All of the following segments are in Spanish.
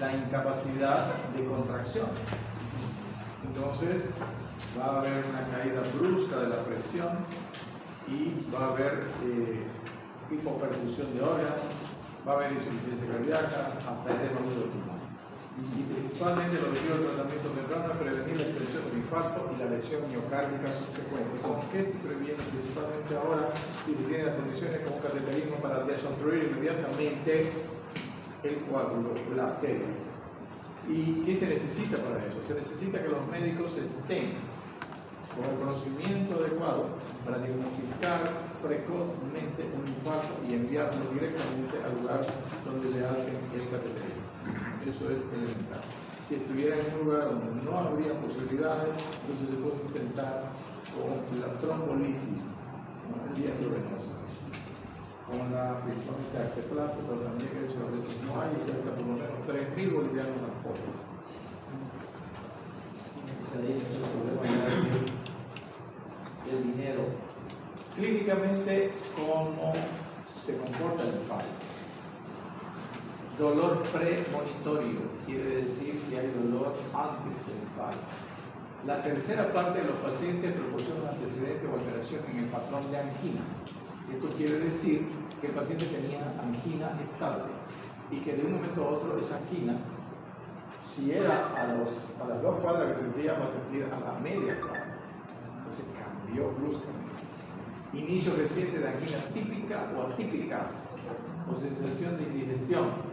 la incapacidad de contracción. Entonces va a haber una caída brusca de la presión y va a haber hipoperfusión de órganos, va a haber insuficiencia cardíaca, hasta edema agudo pulmonar. Y principalmente el objetivo del tratamiento temprano es prevenir la extensión del infarto y la lesión miocárdica subsecuente. ¿Con qué se previene principalmente ahora? Si se tiene las condiciones con un cateterismo para desobstruir inmediatamente el coágulo, la arteria. ¿Y qué se necesita para eso? Se necesita que los médicos estén con el conocimiento adecuado para diagnosticar precozmente un infarto y enviarlo directamente al lugar donde le hacen el cateterismo. Eso es elemental. Si estuviera en un lugar donde no habría posibilidades, entonces se puede intentar con la trombolisis, ¿no? El viento venoso, con la principalmente arteplasa, pero también eso a veces no hay, y cuesta por lo menos 3.000 bolivianos al poco. El dinero. Clínicamente, ¿cómo se comporta el infarto? Dolor premonitorio, quiere decir que hay dolor antes del infarto. La tercera parte de los pacientes proporciona un antecedente o alteración en el patrón de angina. Esto quiere decir que el paciente tenía angina estable y que de un momento a otro esa angina, si era a las 2 cuadras que sentía, va a sentir a la media cuadra. Entonces cambió bruscamente. Inicio reciente de angina típica o atípica, o sensación de indigestión.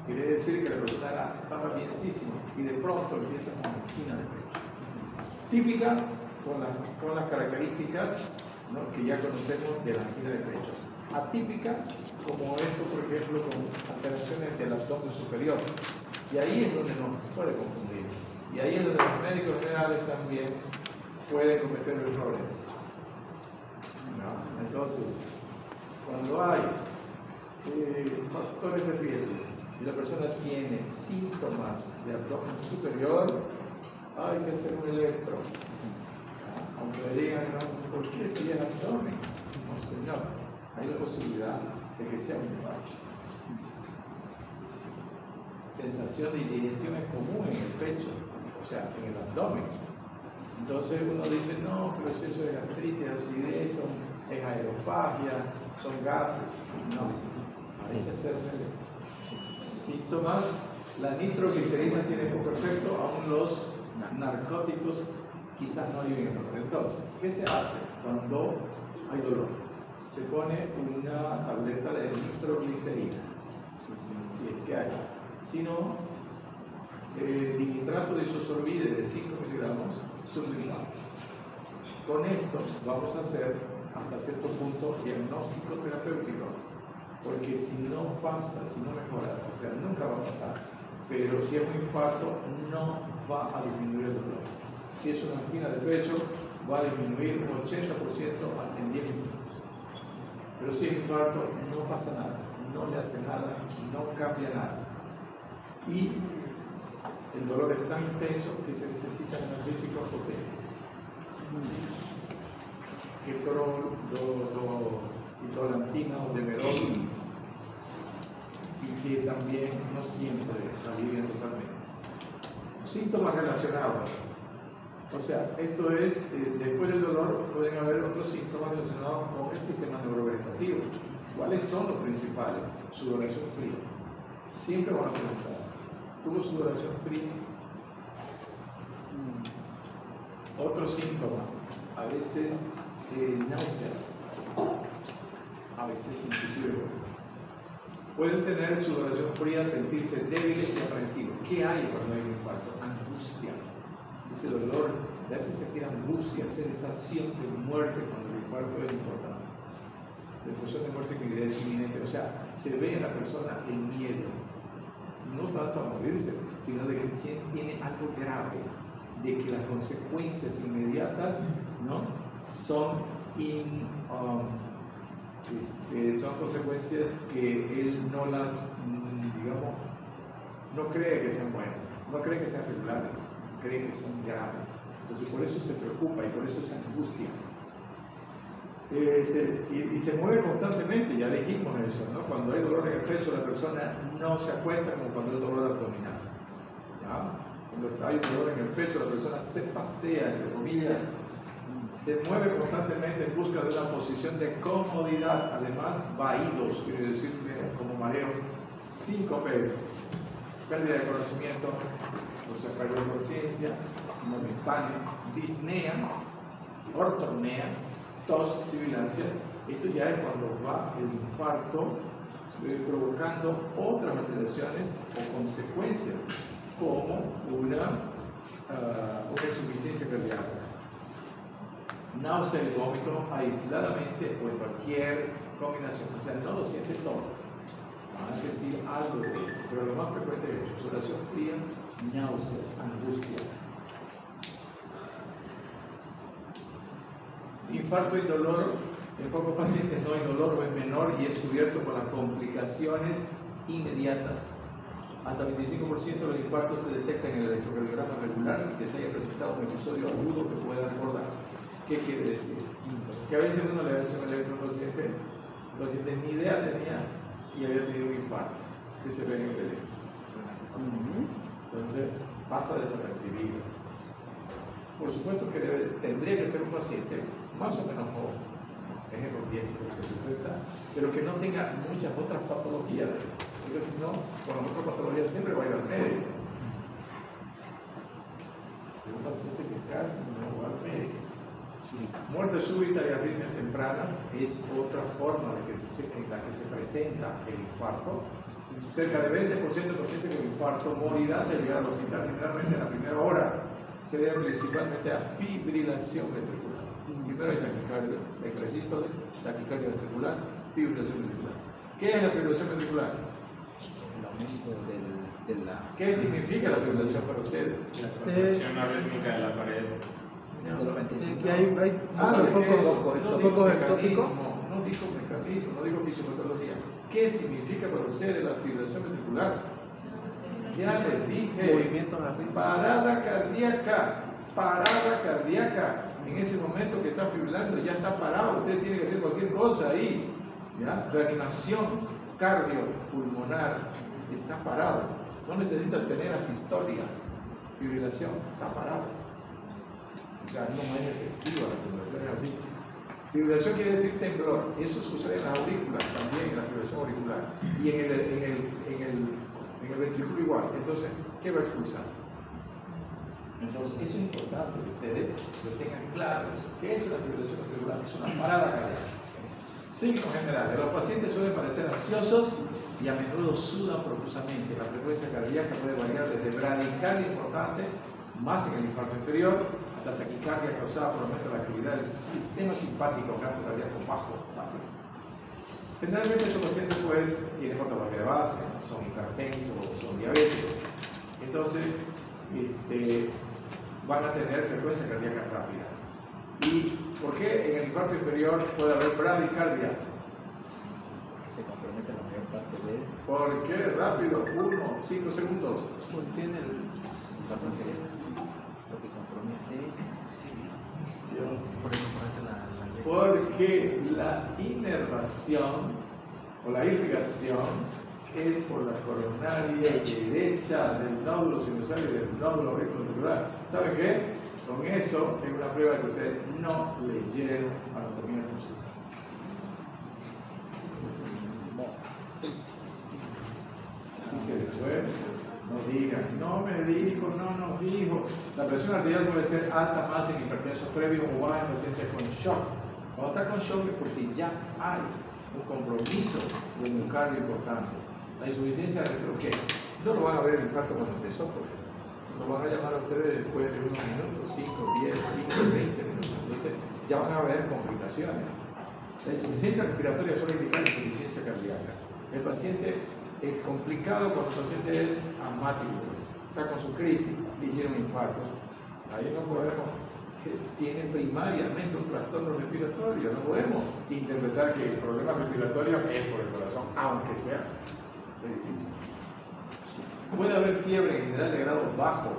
Quiere decir que la persona estaba bienísima y de pronto empieza con angina de pecho. Típica con las características, ¿no?, que ya conocemos de la angina de pecho. Atípica, como esto, por ejemplo, con alteraciones del abdomen superior. Y ahí es donde nos puede confundir. Y ahí es donde los médicos generales también pueden cometer errores. ¿No? Entonces, cuando hay factores de riesgo y la persona tiene síntomas de abdomen superior, hay que hacer un electro. Aunque le digan, no, ¿por qué si es abdomen? No, señor, hay la posibilidad de que sea un infarto. Sensación de indigestión es común en el pecho, o sea, en el abdomen. Entonces uno dice, no, pero si eso es gastritis, acidez, es aerofagia, son gases. No, hay que hacer síntomas. La nitroglicerina tiene poco efecto, aún los narcóticos quizás no ayuden. Entonces, ¿qué se hace cuando hay dolor? Se pone una tableta de nitroglicerina, si es que hay. Si no, dinitrato de isosorbide de 5 miligramos sublingual. Con esto vamos a hacer hasta cierto punto diagnóstico terapéutico, porque si no pasa, si no mejora, o sea, nunca va a pasar, pero si es un infarto no va a disminuir el dolor. Si es una angina de pecho, va a disminuir un 80% en 10 minutos. Pero si es infarto, no pasa nada, no le hace nada, no cambia nada. Y el dolor es tan intenso que se necesitan analgésicos potentes. Ketorol, idolantina o demerol, y que también no siempre alivian totalmente. Síntomas relacionados. O sea, esto es, después del dolor pueden haber otros síntomas relacionados con el sistema neurovegetativo. ¿Cuáles son los principales? Sudoración fría. Siempre van a preguntar, ¿tuvo sudoración fría? Otro síntoma, a veces náuseas, a veces inclusive pueden tener sudoración fría, sentirse débiles y aprensivos. ¿Qué hay cuando hay un infarto? Angustia. Ese dolor le hace sentir angustia, sensación de muerte cuando el infarto es importante. Sensación de muerte inminente. O sea, se ve en la persona el miedo, no tanto a morirse, sino de que tiene algo grave, de que las consecuencias inmediatas, ¿no?, son consecuencias que él no las, digamos, no cree que sean buenas, no cree que sean regulares, cree que son graves. Entonces por eso se preocupa y por eso se angustia. y se mueve constantemente, ya dijimos eso, ¿no? Cuando hay dolor en el pecho, la persona no se acuesta como cuando hay dolor abdominal. ¿Ya? Cuando hay dolor en el pecho, la persona se pasea, entre comillas, se mueve constantemente en busca de una posición de comodidad, además vaídos, quiere decir como mareos, síncopes, pérdida de conocimiento, o sea, pérdida de conciencia, momentánea, disnea, ortopnea, tos, sibilancias. Esto ya es cuando va el infarto provocando otras alteraciones o consecuencias, como una insuficiencia cardíaca. Náusea y vómito aisladamente o en cualquier combinación, o sea, no lo siente todo, van a sentir algo de eso, pero lo más frecuente es sudoración fría, náuseas, angustia. Infarto indoloro, en pocos pacientes no indoloro es menor y es cubierto por las complicaciones inmediatas. Hasta 25% de los infartos se detectan en el electrocardiograma regular sin que se haya presentado un episodio agudo que pueda recordarse. ¿Qué quiere decir? Que a veces uno le hace un electro al paciente ni idea tenía y había tenido un infarto, que se ve en el electro. Entonces pasa desapercibido. Por supuesto que tendría que ser un paciente más o menos joven, ejemplo 10 que se presenta, pero que no tenga muchas otras patologías, porque si no, con las otras patologías siempre va a ir al médico. Es un paciente que casi no va al médico. Muerte súbita y arritmias tempranas es otra forma en la que se presenta el infarto. Cerca de 20% de pacientes con infarto morirán de llegar al hospital generalmente en la primera hora. Se debe principalmente a fibrilación ventricular. Primero hay taquicardia, eclesístole, taquicardia ventricular, fibrilación ventricular. ¿Qué es la fibrilación ventricular? El aumento de la... ¿Qué significa la fibrilación para ustedes? La contracción arrítmica de la pared. que hay Los focos ectópicos. No dijo mecanismo, no dijo fisiopatología. ¿Qué significa para ustedes la fibrilación ventricular? Ya les dije, Movimientos arrítmicos. parada cardíaca. En ese momento que está fibrilando ya está parado, usted tiene que hacer cualquier cosa ahí. ¿Ya? Reanimación cardiopulmonar, está parado. No necesitas tener asistolia, fibrilación, está parado. O sea, no es efectiva la fibrilación, es así. Fibrilación quiere decir temblor, eso sucede en las aurículas, también en la fibrilación auricular y en el ventrículo igual. Entonces, ¿qué va a expulsar? Entonces, eso es importante que ustedes lo tengan claro. ¿Qué es una fibrilación auricular? Es una parada cardíaca. Signos generales. Los pacientes suelen parecer ansiosos y a menudo sudan profusamente. La frecuencia cardíaca puede variar desde bradicardia importante, más en el infarto inferior, hasta taquicardia causada por aumento de la actividad del sistema simpático, gasto cardíaco bajo. Generalmente estos pacientes pues tienen patología de base, son hipertensos, son diabéticos. Entonces, van a tener frecuencia cardíaca rápida. ¿Y por qué en el infarto inferior puede haber bradicardia? Que se compromete la mayor parte de él. ¿Por qué? Rápido, 5 segundos. Porque tiene lo que compromete. Por eso compromete la Porque la inervación o la irrigación es por la coronaria derecha del nódulo sinusal y del nódulo auricular. ¿Saben qué? Con eso es una prueba que ustedes no leyeron anatomía funcional. Así que después no digan, no me dijo, no nos dijo. La presión arterial puede ser alta más en hipertensos previos o baja en pacientes con shock. Cuando está con shock es porque ya hay un compromiso de miocardio importante. La insuficiencia renal, ¿qué? No lo van a ver el infarto cuando empezó, porque lo van a llamar a ustedes después de unos minutos, 5, 10, 15, 20 minutos. Entonces ya van a haber complicaciones. La insuficiencia respiratoria suele indicar insuficiencia cardíaca. El paciente es complicado cuando el paciente es asmático, está con su crisis y tiene un infarto. Ahí no podemos, tiene primariamente un trastorno respiratorio, no podemos interpretar que el problema respiratorio es por el corazón, aunque sea difícil. Puede haber fiebre en general de grado bajo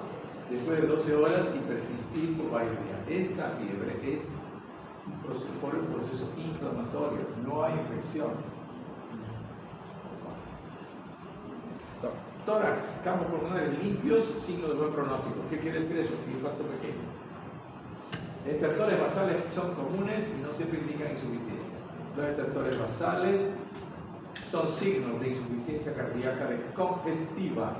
después de 12 horas y persistir por varios días. Esta fiebre es por el proceso inflamatorio, no hay infección. Tórax, campos pulmonares limpios, signo de buen pronóstico. ¿Qué quiere decir eso? Infarto pequeño. Estertores basales son comunes y no siempre indican insuficiencia. Los estertores basales son signos de insuficiencia cardíaca congestiva, ¿no?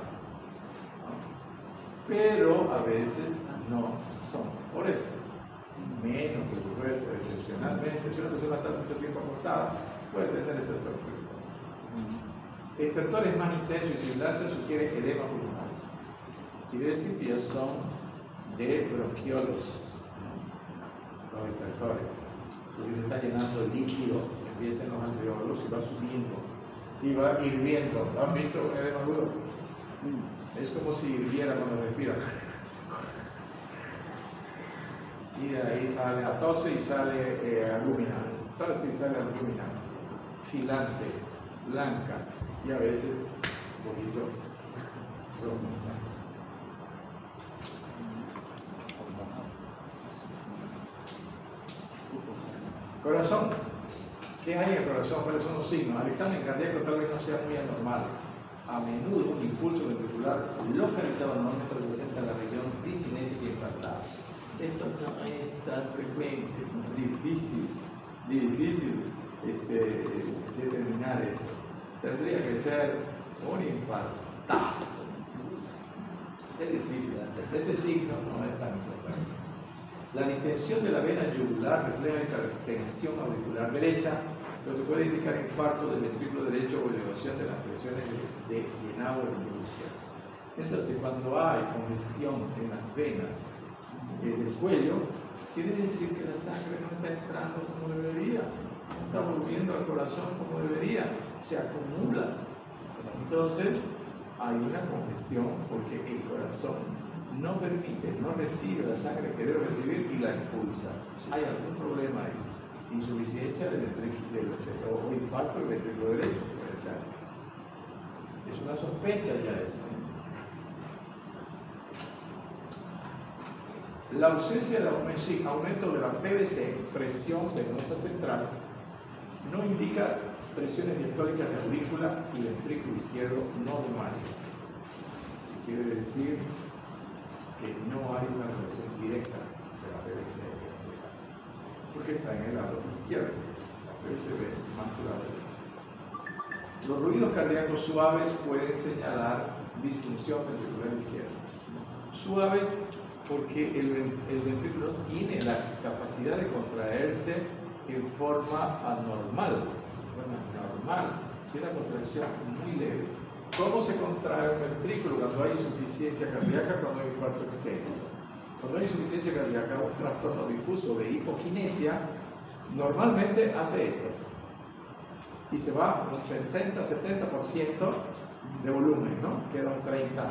Pero a veces no son. Por eso, menos que supuesto, excepcionalmente, si una persona está mucho tiempo acostada, puede tener estertor. Estertores más intensos y similares sugiere edema pulmonar. Quiere decir que ellos son de bronquiolos, los estertores, porque se está llenando de líquido, empieza en los alveolos y va subiendo y va hirviendo. ¿Han visto un edema agudo? Es como si hirviera cuando respira. Y de ahí sale la tose y sale albúmina. Tose y sale albúmina. Filante, blanca y a veces un poquito rojiza. Corazón. ¿Qué hay en el corazón? ¿Cuáles son los signos? Al examen cardíaco tal vez no sea muy anormal. A menudo un impulso ventricular localizado normalmente representa la región discinética infartada. Esto no es tan frecuente, difícil determinar eso. Tendría que ser un infartazo. Es difícil. Este signo no es tan importante. La distensión de la vena yugular refleja hipertensión auricular derecha, lo que puede indicar infarto del ventrículo derecho o elevación de las presiones de llenado del izquierdo. Entonces, cuando hay congestión en las venas del cuello, quiere decir que la sangre no está entrando como debería, no está volviendo al corazón como debería, se acumula. Entonces, hay una congestión porque el corazón no permite, no recibe la sangre que debe recibir y la expulsa. Hay algún problema ahí, insuficiencia del ventrículo o infarto del ventrículo derecho, puede ser. Es una sospecha ya eso. La ausencia de aumento de la PVC, presión venosa central, no indica presiones diastólicas de aurícula y ventrículo izquierdo normales. Quiere decir que no hay una relación directa de la PVC y la PVC, porque está en el lado izquierdo, la PVC más que la derecha. Los ruidos cardíacos suaves pueden señalar disfunción ventricular izquierda. Suaves porque el ventrículo tiene la capacidad de contraerse en forma anormal, tiene una contracción muy leve. ¿Cómo se contrae un ventrículo cuando hay insuficiencia cardíaca, cuando hay infarto extenso? Cuando hay insuficiencia cardíaca, un trastorno difuso de hipoquinesia, normalmente hace esto. Y se va un 60-70% de volumen, ¿no? Queda un 30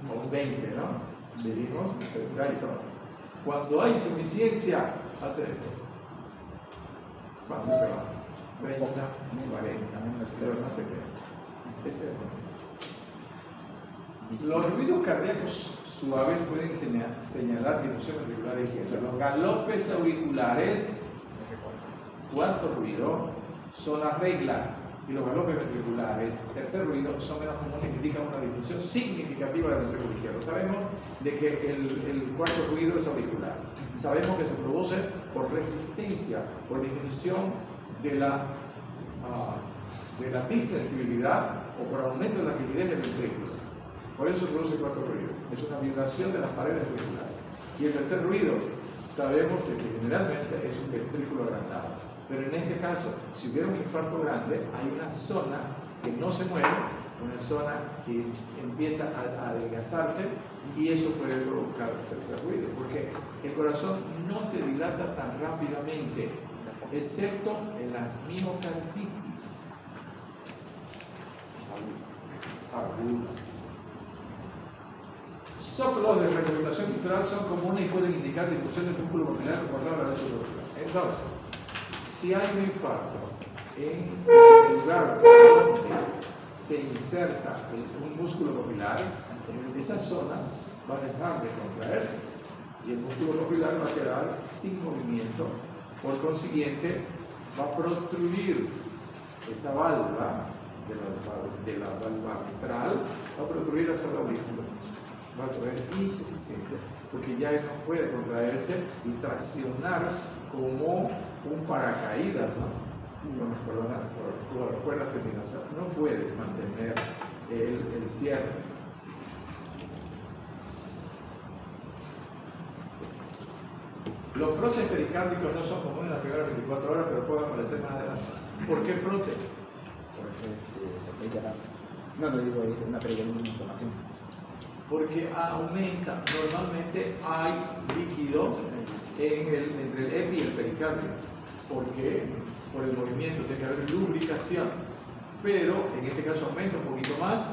o un 20, ¿no? Vivimos en cuando hay insuficiencia, hace esto. ¿Cuánto se va? 30, 40, pero no se queda. Ese es el Los ruidos cardíacos suaves pueden señalar disfunción ventricular izquierda. Los galopes auriculares, cuarto ruido, son la regla. Y los galopes ventriculares, tercer ruido, son menos comunes y indican una disfunción significativa del ventrículo izquierdo. Sabemos de que el cuarto ruido es auricular. Sabemos que se produce por resistencia, por disminución de la distensibilidad o por aumento de la rigidez del ventrículo. Por eso se produce el cuarto ruido. Es una vibración de las paredes ventriculares. Y el tercer ruido, sabemos que generalmente es un ventrículo agrandado. Pero en este caso, si hubiera un infarto grande, hay una zona que no se mueve, una zona que empieza a adelgazarse y eso puede provocar el tercer ruido, porque el corazón no se dilata tan rápidamente, excepto en la miocarditis aguda. Soplos de regurgitación gutural son comunes y pueden indicar disfunción del músculo papilar recordado a la leche. Entonces, si hay un infarto en el lugar donde se inserta un músculo papilar, esa zona va a dejar de contraerse y el músculo papilar va a quedar sin movimiento Por consiguiente, va a protruir esa válvula de la válvula mitral, va a protruir hacia el aurículo. Va a tener insuficiencia, porque ya él no puede contraerse y traccionar como un paracaídas, ¿no? Por cuerdas terminosas, no puede mantener el cierre. Los frotes pericárdicos no son comunes en las primeras 24 horas, pero pueden aparecer más adelante. ¿Por qué frote? No, lo digo, es una pequeña información. Porque aumenta, normalmente hay líquido entre el epi y el pericardio. ¿Por qué? Por el movimiento, tiene que haber lubricación. Pero en este caso aumenta un poquito más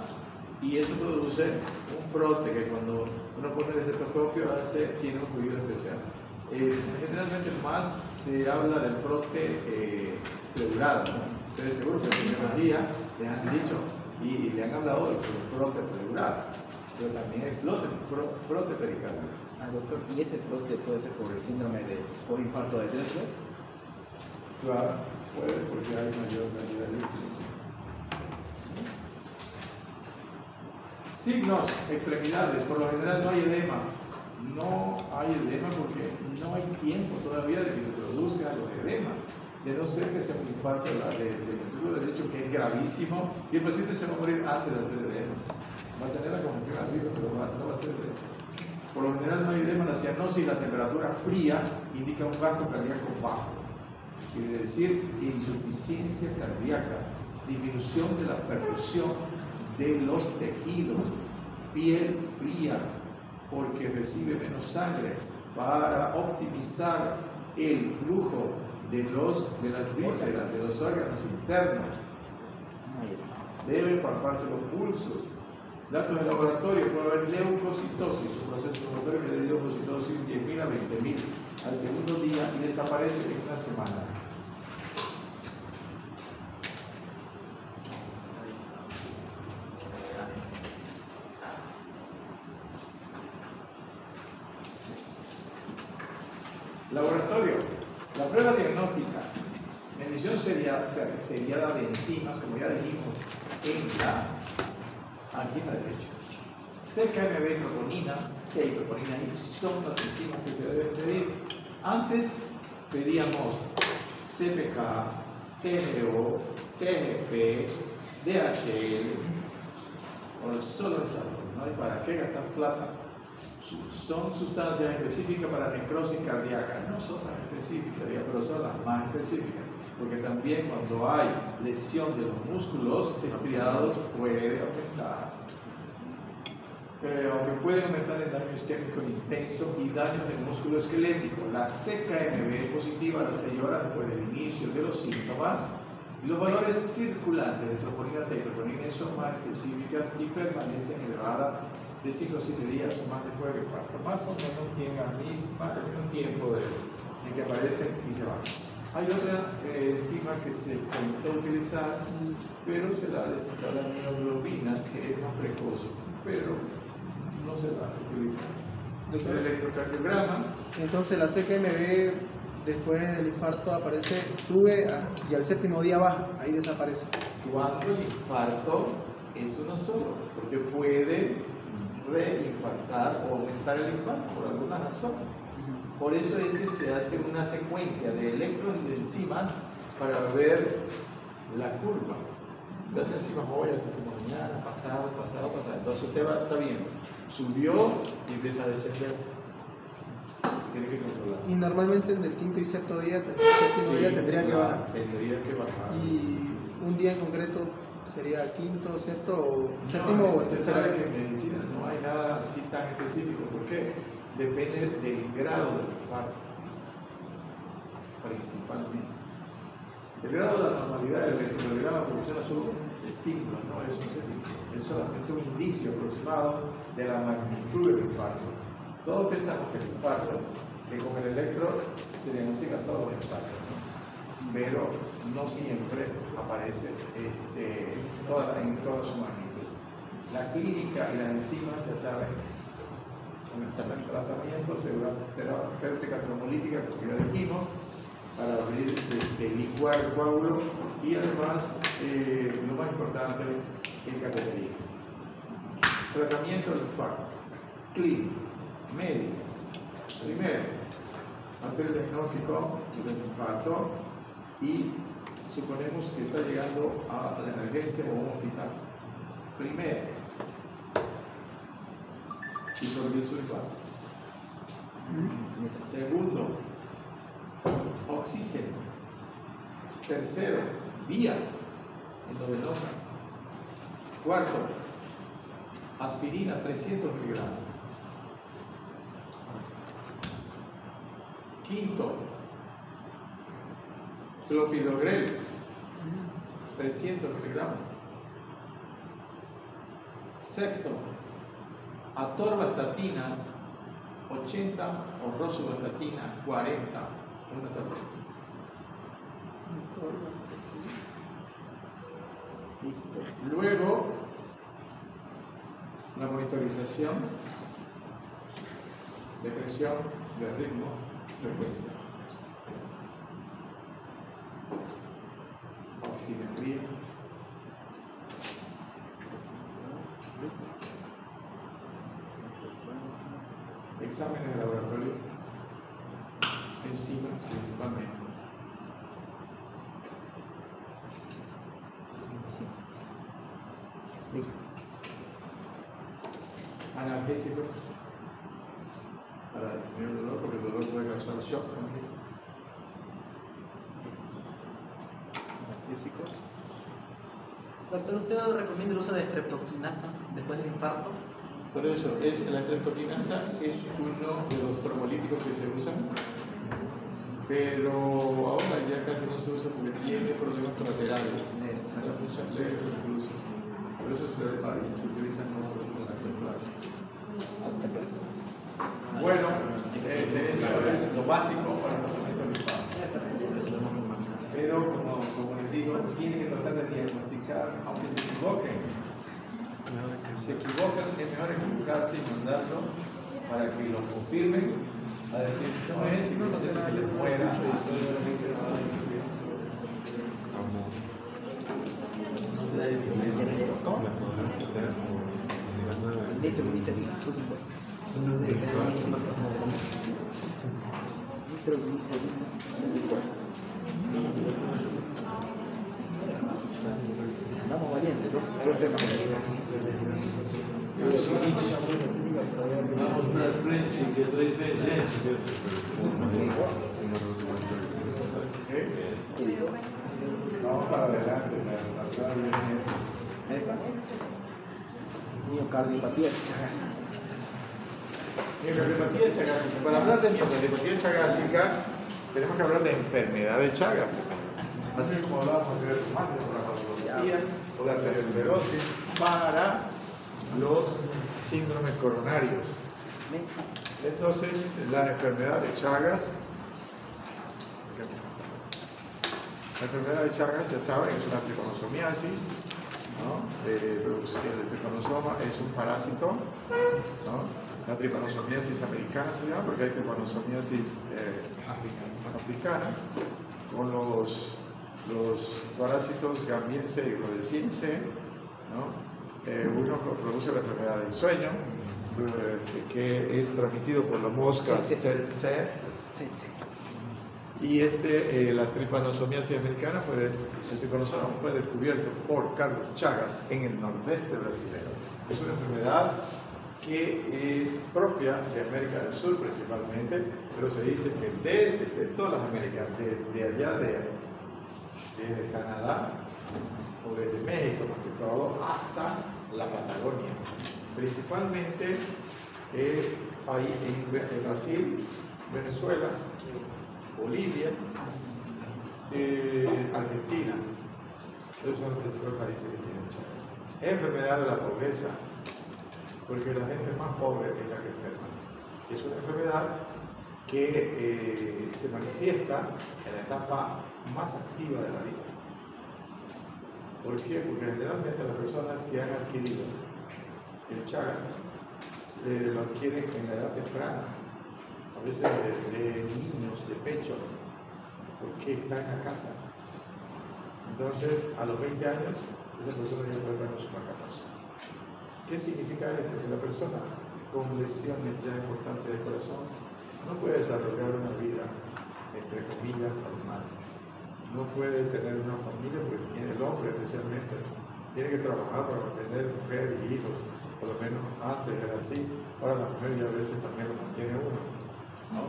y eso produce un frote que cuando uno pone el estetoscopio tiene un ruido especial. Generalmente más se habla del frote pleurado, ¿no? Ustedes seguro que el primer día les han dicho y le han hablado del frote pleurado, pero también hay frote pericárdico. Doctor, ¿y ese frote puede ser por el síndrome por infarto de Tesla? Claro, puede, porque hay mayor cantidad de líquido. Signos, extremidades, por lo general no hay edema. No hay edema porque no hay tiempo todavía de que se produzca los edemas, de no ser que sea un infarto del ventrículo derecho, que es gravísimo, y el paciente se va a morir antes de hacer edema. Va a tener la congestión arriba, pero no va a ser edema. Por lo general no hay edema, la cianosis, la temperatura fría indica un gasto cardíaco bajo. Quiere decir insuficiencia cardíaca, disminución de la perfusión de los tejidos, piel fría, porque recibe menos sangre, para optimizar el flujo de las vísceras, de los órganos internos. Debe palparse los pulsos. Datos de laboratorio, puede haber leucocitosis, un proceso inflamatorio que de leucocitosis 10.000 a 20.000 al segundo día y desaparece en una semana. Laboratorio, la prueba diagnóstica, medición seriada de enzimas, como ya dijimos, en la angina de pecho. CKMB, troponina, que hay troponina ahí, son las enzimas que se deben pedir. Antes pedíamos CPK, TGO, TGP, DHL, o solo no hay para qué gastar plata. Son sustancias específicas para necrosis cardíaca, no son tan específicas, pero son las más específicas, porque también cuando hay lesión de los músculos estriados puede aumentar. Aunque puede aumentar el daño isquémico intenso y daños del músculo esquelético. La CKMB es positiva a las 6 horas después del inicio de los síntomas. Y los valores circulantes de troponina T y troponina son más específicas y permanecen elevadas de 5 a 7 días o más después del infarto. Más o menos tienen el mismo tiempo en que aparecen y se van. Hay otra enzima que se intentó utilizar, pero se la desinstala la mioglobina, que es más precoz, pero no se va a utilizar. El electrocardiograma. Entonces la CKMB después del infarto aparece, sube y al séptimo día baja, ahí desaparece. Cuando el infarto es uno solo, porque puede reinfartar o aumentar el infarto por alguna razón. Por eso es que se hace una secuencia de electros y de enzimas para ver la curva. Las enzimas hoy, las enzimas mañana, pasado. Entonces usted está viendo, subió y empieza a descender. Tiene que controlar. Y normalmente en el quinto y séptimo día tendría que bajar. Tendría que bajar. Y un día en concreto sería quinto, sexto o No, séptimo o usted tercero. sabe que en medicina no hay nada así tan específico. ¿Por qué? Depende del grado del infarto, principalmente. El grado de la normalidad del electrocardiograma proporciona solo estímulos, no es un certificado. Es solamente un indicio aproximado de la magnitud del infarto. Todos pensamos que el infarto, que con el electro se diagnostica todos los infartos, ¿no? Pero no siempre aparece en toda su magnitud. La clínica y las enzimas, ya saben, con el tratamiento, terapéutica trombolítica, como ya dijimos, para abrir, licuar el coágulo y además, lo más importante, el cateterismo. Tratamiento del infarto, clínico, médico. Primero, hacer el diagnóstico del infarto y suponemos que está llegando a la emergencia o a un hospital. Primero, disolver su infarto. Segundo, oxígeno. Tercero, vía endovenosa. Cuarto, aspirina 300 miligramos. Quinto, clopidogrel 300 miligramos. Sexto, atorvastatina 80 o rosuvastatina 40, una tableta. Luego, la monitorización de presión, de ritmo, frecuencia. Oximetría. Exámenes de laboratorio, enzimas principalmente. Analgésicos para disminuir el dolor, porque el dolor puede causar shock también. Analgésicos. Doctor, ¿usted recomienda el uso de streptokinasa después del infarto? Por eso, la streptokinasa es uno de los trombolíticos que se usan, pero ahora ya casi no se usa porque tiene problemas colaterales. Muchas leyes incluso. Por eso se utilizan otros tratamientos. Bueno, eso es lo básico para el tratamiento del infarto. Pero como les digo, tienen que tratar de diagnosticar, aunque se equivoquen. Si se equivocan, es mejor equivocarse y mandarlo para que lo confirmen, a decir no es, y no se les muera. Vamos valientes, ¿no? Vamos para frente, que 3 veces. Vamos para adelante, Miocardiopatía chagásica. Miocardiopatía chagásica. Para hablar de miocardiopatía chagásica, tenemos que hablar de enfermedad de Chagas. Así como hablábamos anteriormente, por la cardiopatía o la arteriosclerosis, para los síndromes coronarios. Entonces, la enfermedad de Chagas, ya saben, es una tripanosomiasis, ¿no? El tripanosoma es un parásito, ¿no? La tripanosomiasis americana se llama porque hay tripanosomiasis africana con los parásitos gambiense y rhodesiense, ¿no? Uno produce la enfermedad del sueño, que es transmitido por la mosca tsetse. Y la tripanosomiasis americana el tripanosoma fue descubierto por Carlos Chagas en el nordeste brasileño. Es una enfermedad que es propia de América del Sur principalmente, pero se dice que desde todas las Américas, de allá desde Canadá o desde México más que todo, hasta la Patagonia. Principalmente en Brasil, Venezuela, Bolivia, Argentina. Esos son los principales países que tienen Chagas. Es enfermedad de la pobreza, porque la gente más pobre es la que enferma. Es una enfermedad que se manifiesta en la etapa más activa de la vida. ¿Por qué? Porque generalmente las personas que han adquirido el Chagas lo adquieren en la edad temprana, a veces de niños, de pecho, porque está en la casa. Entonces, a los 20 años, esa persona ya puede estar con su marcapaso. ¿Qué significa esto? Que la persona con lesiones ya importantes de corazón no puede desarrollar una vida, entre comillas, normal. No puede tener una familia porque tiene el hombre especialmente. Tiene que trabajar para mantener mujer y hijos. Por lo menos antes era así. Ahora la mujer ya a veces también lo mantiene uno. ¿No?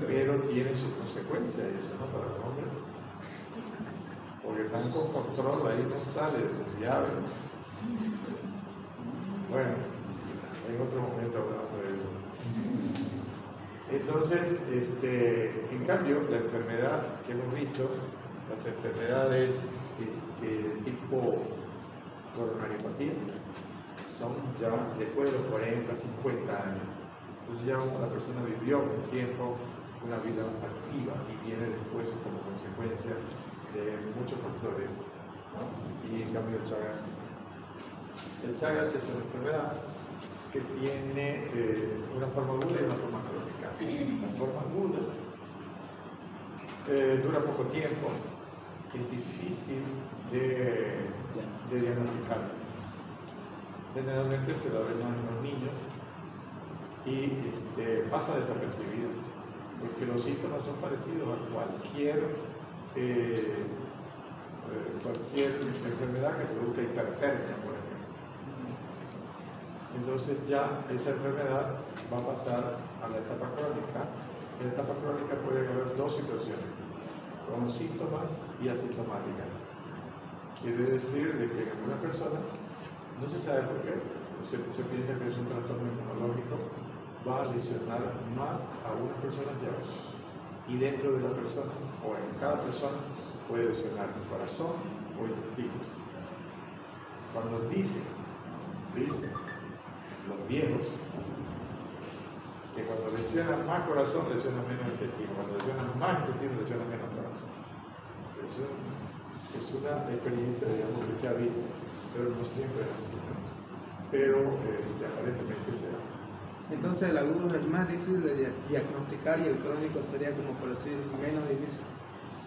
Pero tiene sus consecuencias eso, ¿no? Para los hombres. Porque están con control, ahí no sale deseable. Bueno, en otro momento hablamos de eso. Entonces, en cambio, la enfermedad que hemos visto, las enfermedades tipo coronariopatía, son ya después de los 40, 50 años. Entonces ya la persona vivió un tiempo una vida activa y viene después como consecuencia de muchos factores, ¿no? Y en cambio el Chagas es una enfermedad que tiene una forma aguda y una forma crónica. La forma aguda dura poco tiempo, es difícil de diagnosticar. Generalmente se la ve más en los niños y pasa desapercibido, porque los síntomas son parecidos a cualquier enfermedad que produzca hipertermia, por ejemplo. Entonces ya esa enfermedad va a pasar a la etapa crónica. En la etapa crónica puede haber dos situaciones, con síntomas y asintomática. Quiere decir de que en una persona, no se sabe por qué, se piensa que es un trastorno inmunológico, va a lesionar más a unas personas que a otras. Y dentro de la persona, o en cada persona, puede lesionar el corazón o intestinos. Cuando dicen los viejos que cuando lesionan más corazón, lesionan menos intestino, cuando lesionan más intestino, lesionan menos corazón. Es una experiencia, digamos, que se ha visto, pero no siempre es así, ¿no? Pero aparentemente se da. Entonces el agudo es el más difícil de diagnosticar y el crónico sería, como por decir, menos difícil.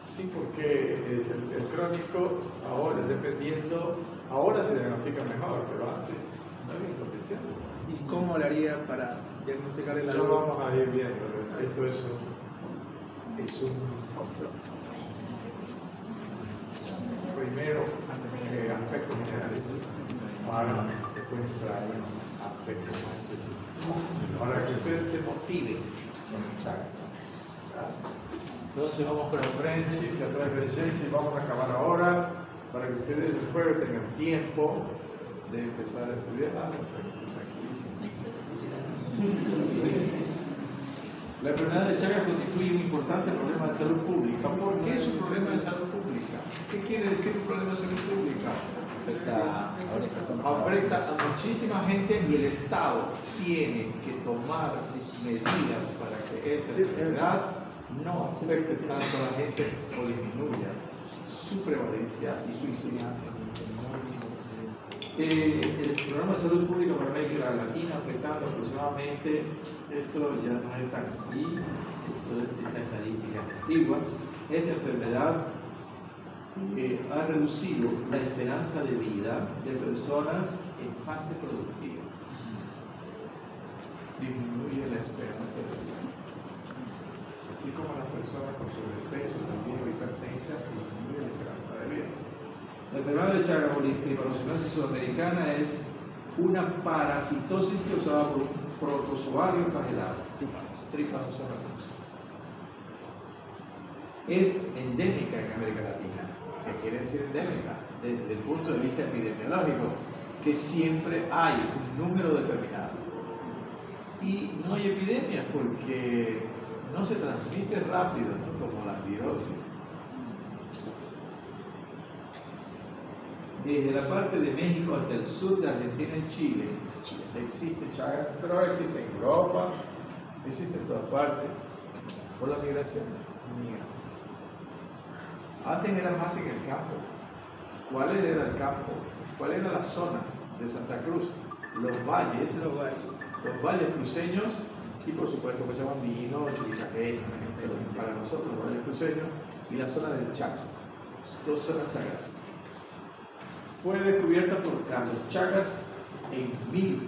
Sí, porque el crónico ahora, dependiendo, ahora se diagnostica mejor, pero antes no había condición. ¿Y cómo lo haría para diagnosticar el Ya agudo? vamos a ir viendo. Esto es un primero aspectos generales para después entrar en aspectos más específicos. Para que ustedes se motiven con el Chagas. Entonces vamos con el friendship, que atrás del friendship vamos a acabar ahora, para que ustedes el jueves tengan tiempo de empezar a estudiar, para que se tranquilicen. La enfermedad de Chagas constituye un importante problema de salud pública. ¿Por qué es un problema de salud pública? ¿Qué quiere decir un problema de salud pública? Afecta a muchísima gente y el Estado tiene que tomar medidas para que esta enfermedad no afecte tanto a la gente o disminuya su prevalencia y su incidencia. El programa de salud pública para América Latina afectando aproximadamente, esto ya no es tan así, esto es estas estadísticas antiguas, esta enfermedad ha reducido la esperanza de vida de personas en fase productiva. Disminuye la esperanza de vida. Así como las personas con sobrepeso, también hipertensión, disminuye la esperanza de vida. La enfermedad de Chagas o tripanocinosis sudamericana es una parasitosis causada por un protozoario flagelado, trypanosomatosis. Es endémica en América Latina. ¿Qué quiere decir endémica? Desde el punto de vista epidemiológico, que siempre hay un número determinado. Y no hay epidemias porque no se transmite rápido, ¿no? Como la virosis. Desde la parte de México hasta el sur de Argentina y Chile existe Chagas, pero ahora existe en Europa, existe en todas partes, por la migración. Antes era más en el campo. ¿Cuál era el campo? ¿Cuál era la zona de Santa Cruz? Los valles cruceños Y por supuesto Cochabambino, Chuquisaqueño, para nosotros, los valles cruceños, y la zona del Chaco, 2 zonas chagas. Fue descubierta por Carlos Chagas en 1000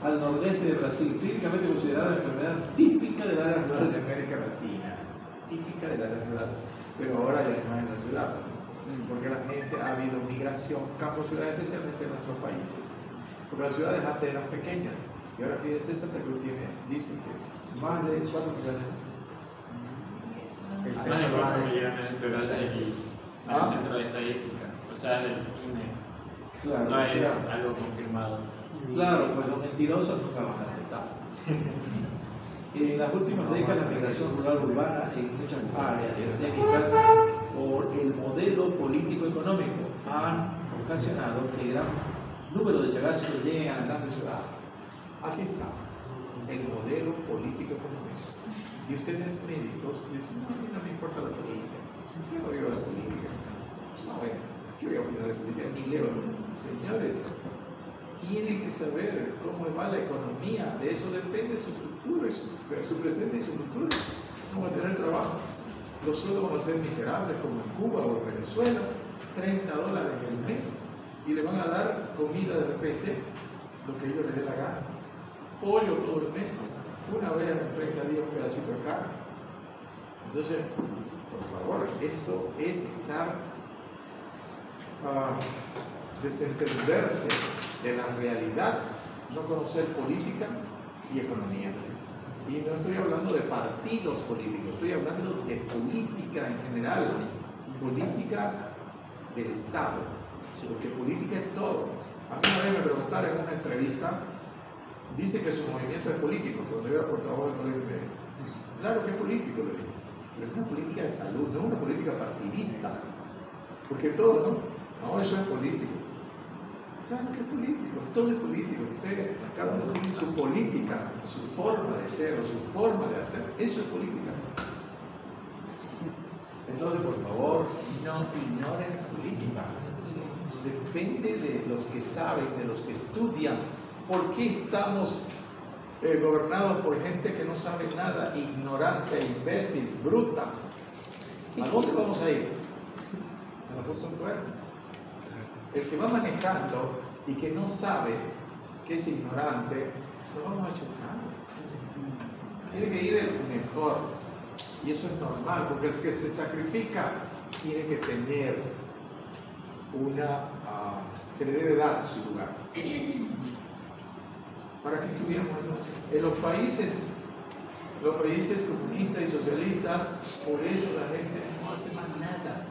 al nordeste de Brasil, clínicamente considerada enfermedad típica del área rural de América Latina, típica del área rural, pero ahora ya no es en la ciudad, porque la gente ha habido migración, campo-ciudad, especialmente en nuestros países, porque las ciudades antes eran pequeñas, y ahora fíjense, Santa Cruz tiene, dicen que más de 4 millones. El centro de estadística, o sea, el INE, Claro, no es sea, algo confirmado. Claro, pues los mentirosos nunca van a aceptar. En las últimas décadas, la migración rural-urbana en muchas áreas técnicas por el modelo político-económico han ocasionado que el gran número de chagásicos lleguen a las grandes ciudades. Aquí está, el modelo político-económico. Y ustedes médicos dicen, no, a mí no me importa la política. Yo no vivo la política. No, bueno, yo voy a opinar de política, ni leo. Señores, tienen que saber cómo va la economía, de eso depende su futuro, su presente y su futuro. No van a tener trabajo. Los sueldos van a ser miserables como en Cuba o en Venezuela, $30 el mes, y le van a dar comida de repente, lo que ellos les dé la gana. Pollo todo el mes, una vez en 30 días un pedacito de carne. Entonces, por favor, eso es estar desentenderse de la realidad, no conocer política y economía. Y no estoy hablando de partidos políticos, estoy hablando de política en general, política del Estado, porque política es todo. A mí una vez me preguntaron en una entrevista, dice que su movimiento es político, cuando yo era portavoz del colegio médico. Claro que es político, le digo, pero es una política de salud, no es una política partidista, porque todo, no, eso es político. Claro que es político, todo es político. Usted, cada uno tiene su política, su forma de ser o su forma de hacer. Eso es política. Entonces, por favor, no ignoren la política. Depende de los que saben, de los que estudian. ¿Por qué estamos gobernados por gente que no sabe nada, ignorante, imbécil, bruta? ¿A dónde vamos a ir? A la puesta en cuerda. El que va manejando y que no sabe, que es ignorante, lo vamos a chocar. Tiene que ir el mejor. Y eso es normal, porque el que se sacrifica tiene que tener se le debe dar su lugar. ¿Para qué estudiamos? En los países comunistas y socialistas, por eso la gente no hace más nada.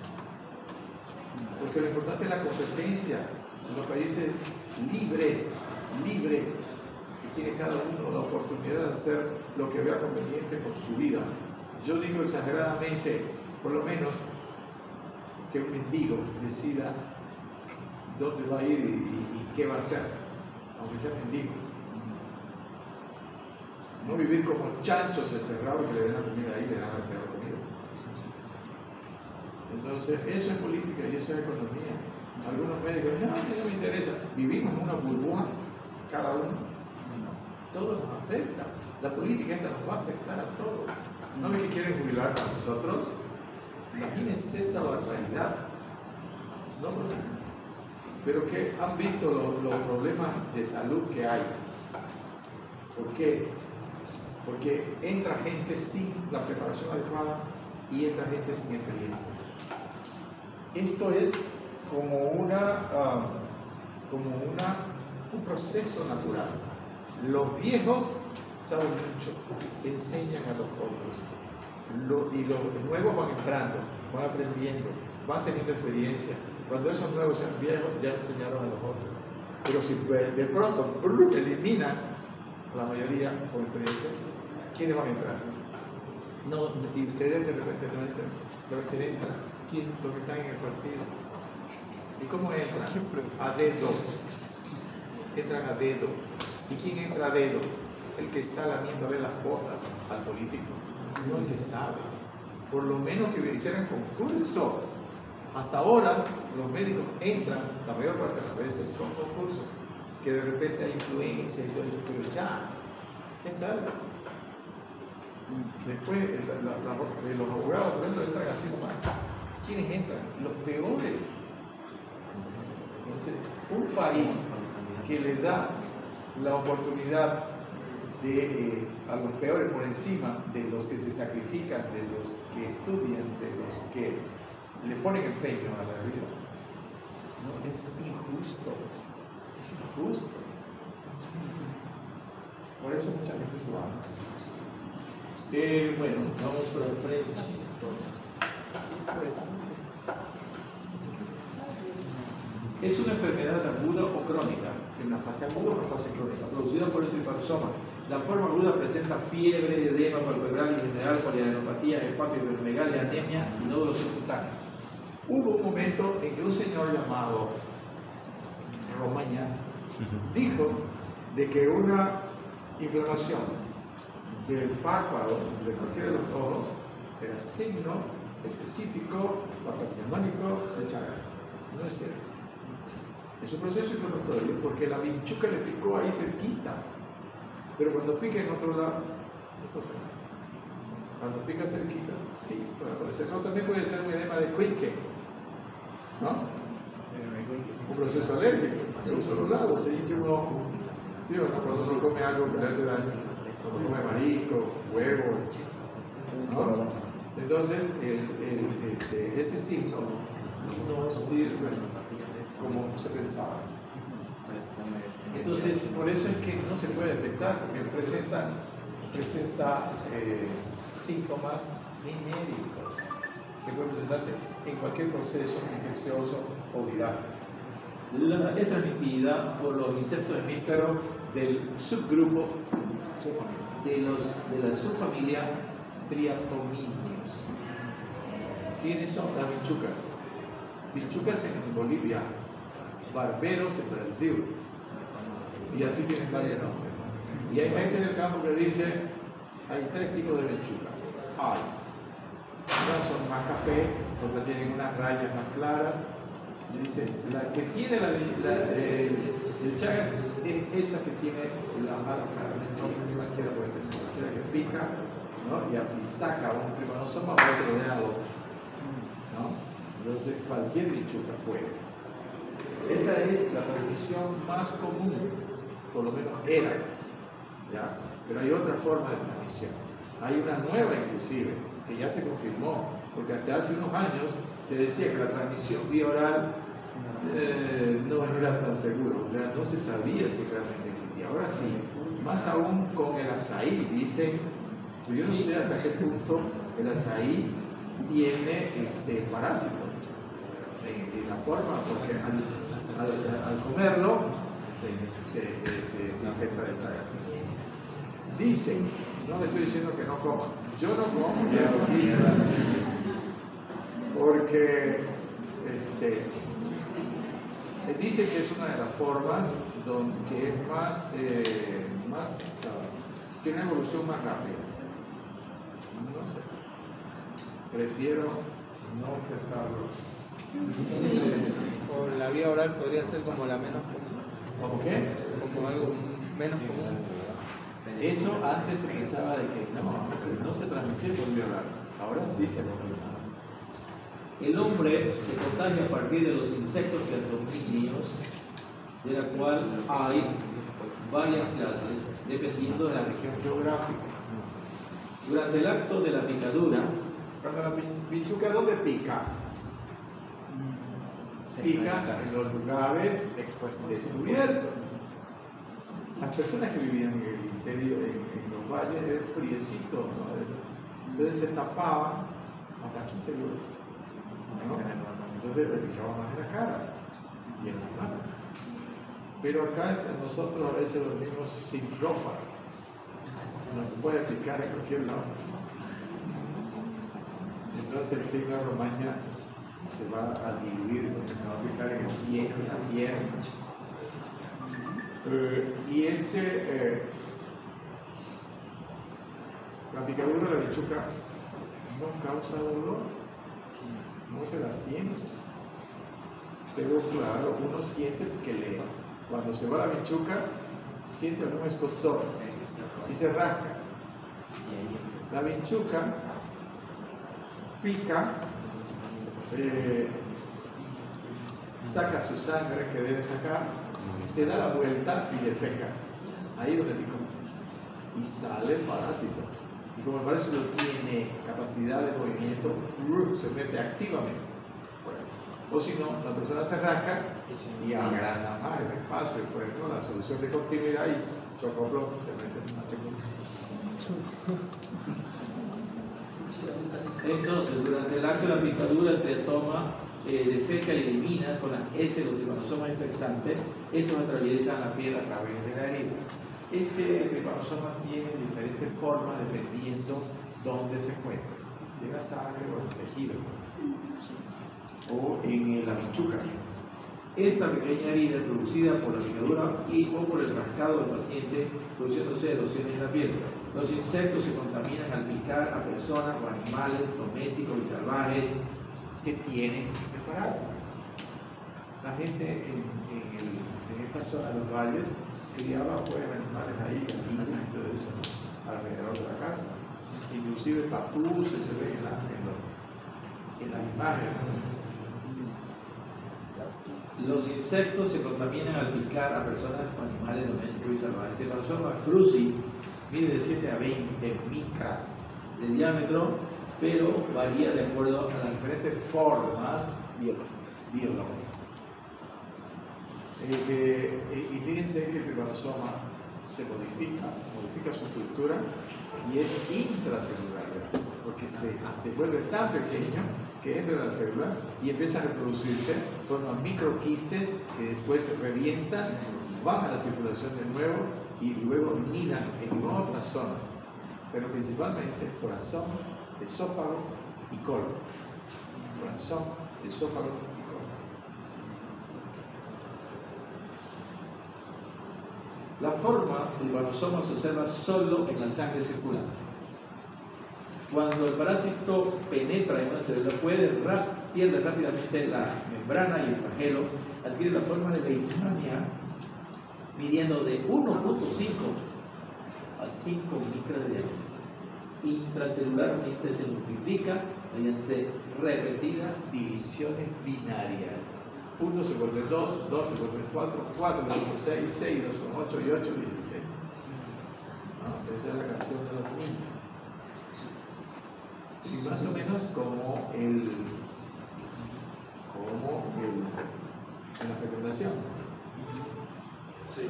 Porque lo importante es la competencia en los países libres, que tiene cada uno la oportunidad de hacer lo que vea conveniente con su vida. Yo digo exageradamente, por lo menos, que un mendigo decida dónde va a ir y qué va a hacer, aunque sea mendigo. No vivir como chanchos encerrados que le den la comida ahí y le dan al perro comida. Entonces, eso es política y eso es economía. Algunos médicos dicen, no, a mí no me interesa. Vivimos en una burbuja, cada uno. Todo nos afecta. La política esta nos va a afectar a todos. ¿No ven que quieren jubilar a nosotros? Imagínense esa barbaridad. No, pero que han visto los problemas de salud que hay. ¿Por qué? Porque entra gente sin la preparación adecuada y entra gente sin experiencia. Esto es como un proceso natural. Los viejos saben mucho, enseñan a los otros. Y los nuevos van entrando, van aprendiendo, van teniendo experiencia. Cuando esos nuevos sean viejos, ya enseñaron a los otros. Pero si de pronto eliminan la mayoría con experiencia, ¿quiénes van a entrar? No, y ustedes de repente no entran. Los que entran, ¿quién? Los que están en el partido. ¿Y cómo entran? A dedo. Entran a dedo. ¿Y quién entra a dedo? El que está lamiéndole las botas al político. No el que sabe. Por lo menos que hicieran concurso. Hasta ahora los médicos entran, la mayor parte de las veces, con concurso. que de repente hay influencia y todo eso, pero ya está. Después los abogados, por ejemplo, entran así nomás. ¿Quiénes entran? Los peores. Entonces, un país que le da la oportunidad a los peores por encima de los que se sacrifican, de los que estudian, de los que le ponen empeño a la vida, no, es injusto. Es injusto. Por eso mucha gente se va. Bueno, vamos por el precio. Es una enfermedad aguda o crónica, en una fase aguda o una fase crónica, producida por el tripanosoma. La forma aguda presenta fiebre, edema palpebral y general, poliadenopatía, hepatohidromegalia, anemia y nódulos subcutáneos. Hubo un momento en que un señor llamado Romaña dijo de que una inflamación del párpado de cualquiera de los ojos era signo específico patognomónico de Chagas. No es cierto. Es un proceso inflamatorio porque la vinchuca le picó ahí cerquita, pero cuando pica en otro lado, no pasa nada. Cuando pica cerquita, sí puede aparecer. No, también puede ser un edema de Quique, ¿no? Un proceso alérgico, de un solo lado, se hincha un ojo. ¿Sí o no? Cuando uno come algo que le hace daño, cuando come marisco, huevo, ¿no? Entonces, ese síntoma no sirve como se pensaba. Entonces, por eso es que no se puede detectar, porque presenta síntomas genéricos que pueden presentarse en cualquier proceso infeccioso o viral. Es transmitida por los insectos hemípteros del subgrupo de la subfamilia Triatominios. ¿Quiénes son? Las vinchucas. Vinchucas en Bolivia, barberos en Brasil, y así tienen varios nombres. Y hay gente en el campo que dice, hay 3 tipos de vinchuca. Hay. Unas son más café, otras tienen unas rayas más claras. Y dice, la que tiene el Chagas es esa que tiene la mala cara. No cualquiera puede ser, cualquiera que pica, ¿no? y saca un tripanosoma, puede ser de algo, ¿no? Entonces, cualquier vinchuca puede. Esa es la transmisión más común, por lo menos era, ¿ya? Pero hay otra forma de transmisión. Hay una nueva inclusive, que ya se confirmó, porque hasta hace unos años se decía que la transmisión vía oral no era tan seguro, o sea, no se sabía si realmente existía. Ahora sí, más aún con el azaí, dicen, yo no sé hasta qué punto el azaí tiene parásito en la forma, porque al comerlo se infecta de Chagas. Dicen, no le estoy diciendo que no coman, yo no como, ya lo dije, porque dicen que es una de las formas que es más tiene una evolución más rápida. No sé, prefiero no intentarlo. O la vía oral podría ser como la menos común. ¿Cómo qué? Como algo menos común. Eso antes se pensaba de que no se transmitía por vía oral. Ahora sí se confirma. El hombre se contagia a partir de los insectos triatominios, de la cual hay varias clases dependiendo de la región geográfica. Durante el acto de la picadura, cuando la vinchuca, ¿dónde pica? Pica en los lugares descubiertos. Las personas que vivían en el interior, en los valles, era friecito, ¿no? Entonces se tapaban hasta aquí seguro, ¿no? Entonces le picaba más en la cara y en las manos. Pero acá entre nosotros a veces dormimos sin ropa. Nos puede picar en cualquier lado. Entonces el signo de Romaña se va a diluir, porque se va a picar en el pie, en la pierna. La picadura de la vinchuca no causa dolor, no se la siente, pero claro, uno siente que le Cuando se va la vinchuca, siente un escozor y se rasca. La vinchuca pica, saca su sangre que debe sacar, se da la vuelta y defeca. Ahí donde picó. Y sale el parásito. Y como el parásito tiene capacidad de movimiento, se mete activamente. O si no, la persona se rasca y agranda más el espacio. Por ejemplo, la solución de continuidad y chocoplo se mete en una Entonces, durante el acto de la picadura, el teratoma defeca y elimina con las heces los tripanosomas infectantes. Estos atraviesan la piel a través de la herida. Este tripanosoma tiene diferentes formas dependiendo dónde se encuentra, si en la sangre o en el tejido, o en la vinchuca. Esta pequeña herida es producida por la picadura o por el rascado del paciente, produciéndose erosiones en la piel. Los insectos se contaminan al picar a personas o animales domésticos y salvajes que tienen el parásito. La gente en esta zona de los valles criaba pues animales ahí, gallinas y todo eso, alrededor de la casa. Inclusive papuces se ven en las imágenes. Los insectos se contaminan al picar a personas o animales domésticos y salvajes. El Tripanosoma cruzi mide de 7 a 20 micras de diámetro, pero varía de acuerdo a las diferentes formas biológicas. Y fíjense que el tripanosoma se modifica su estructura y es intracelular, porque se vuelve tan pequeño que entra en la célula y empieza a reproducirse, forman microquistes que después se revientan, van a la circulación de nuevo y luego nidan en otras zonas, pero principalmente corazón, esófago y colon. Corazón, esófago y colon. La forma del tripanosoma se observa solo en la sangre circulante. Cuando el parásito penetra en una célula, pierde rápidamente la membrana y el flagelo, adquiere la forma de leishmania, midiendo de 1.5 a 5 micras de diámetro. Intracelularmente se multiplica mediante repetidas divisiones binarias. 1 se vuelve 2, 2 se vuelve 4, 4 se vuelve 6, 6, 2 son 8 y 8, 16. ¿No? Esa es la canción de los niños. Y más o menos como en la fecundación. Sí.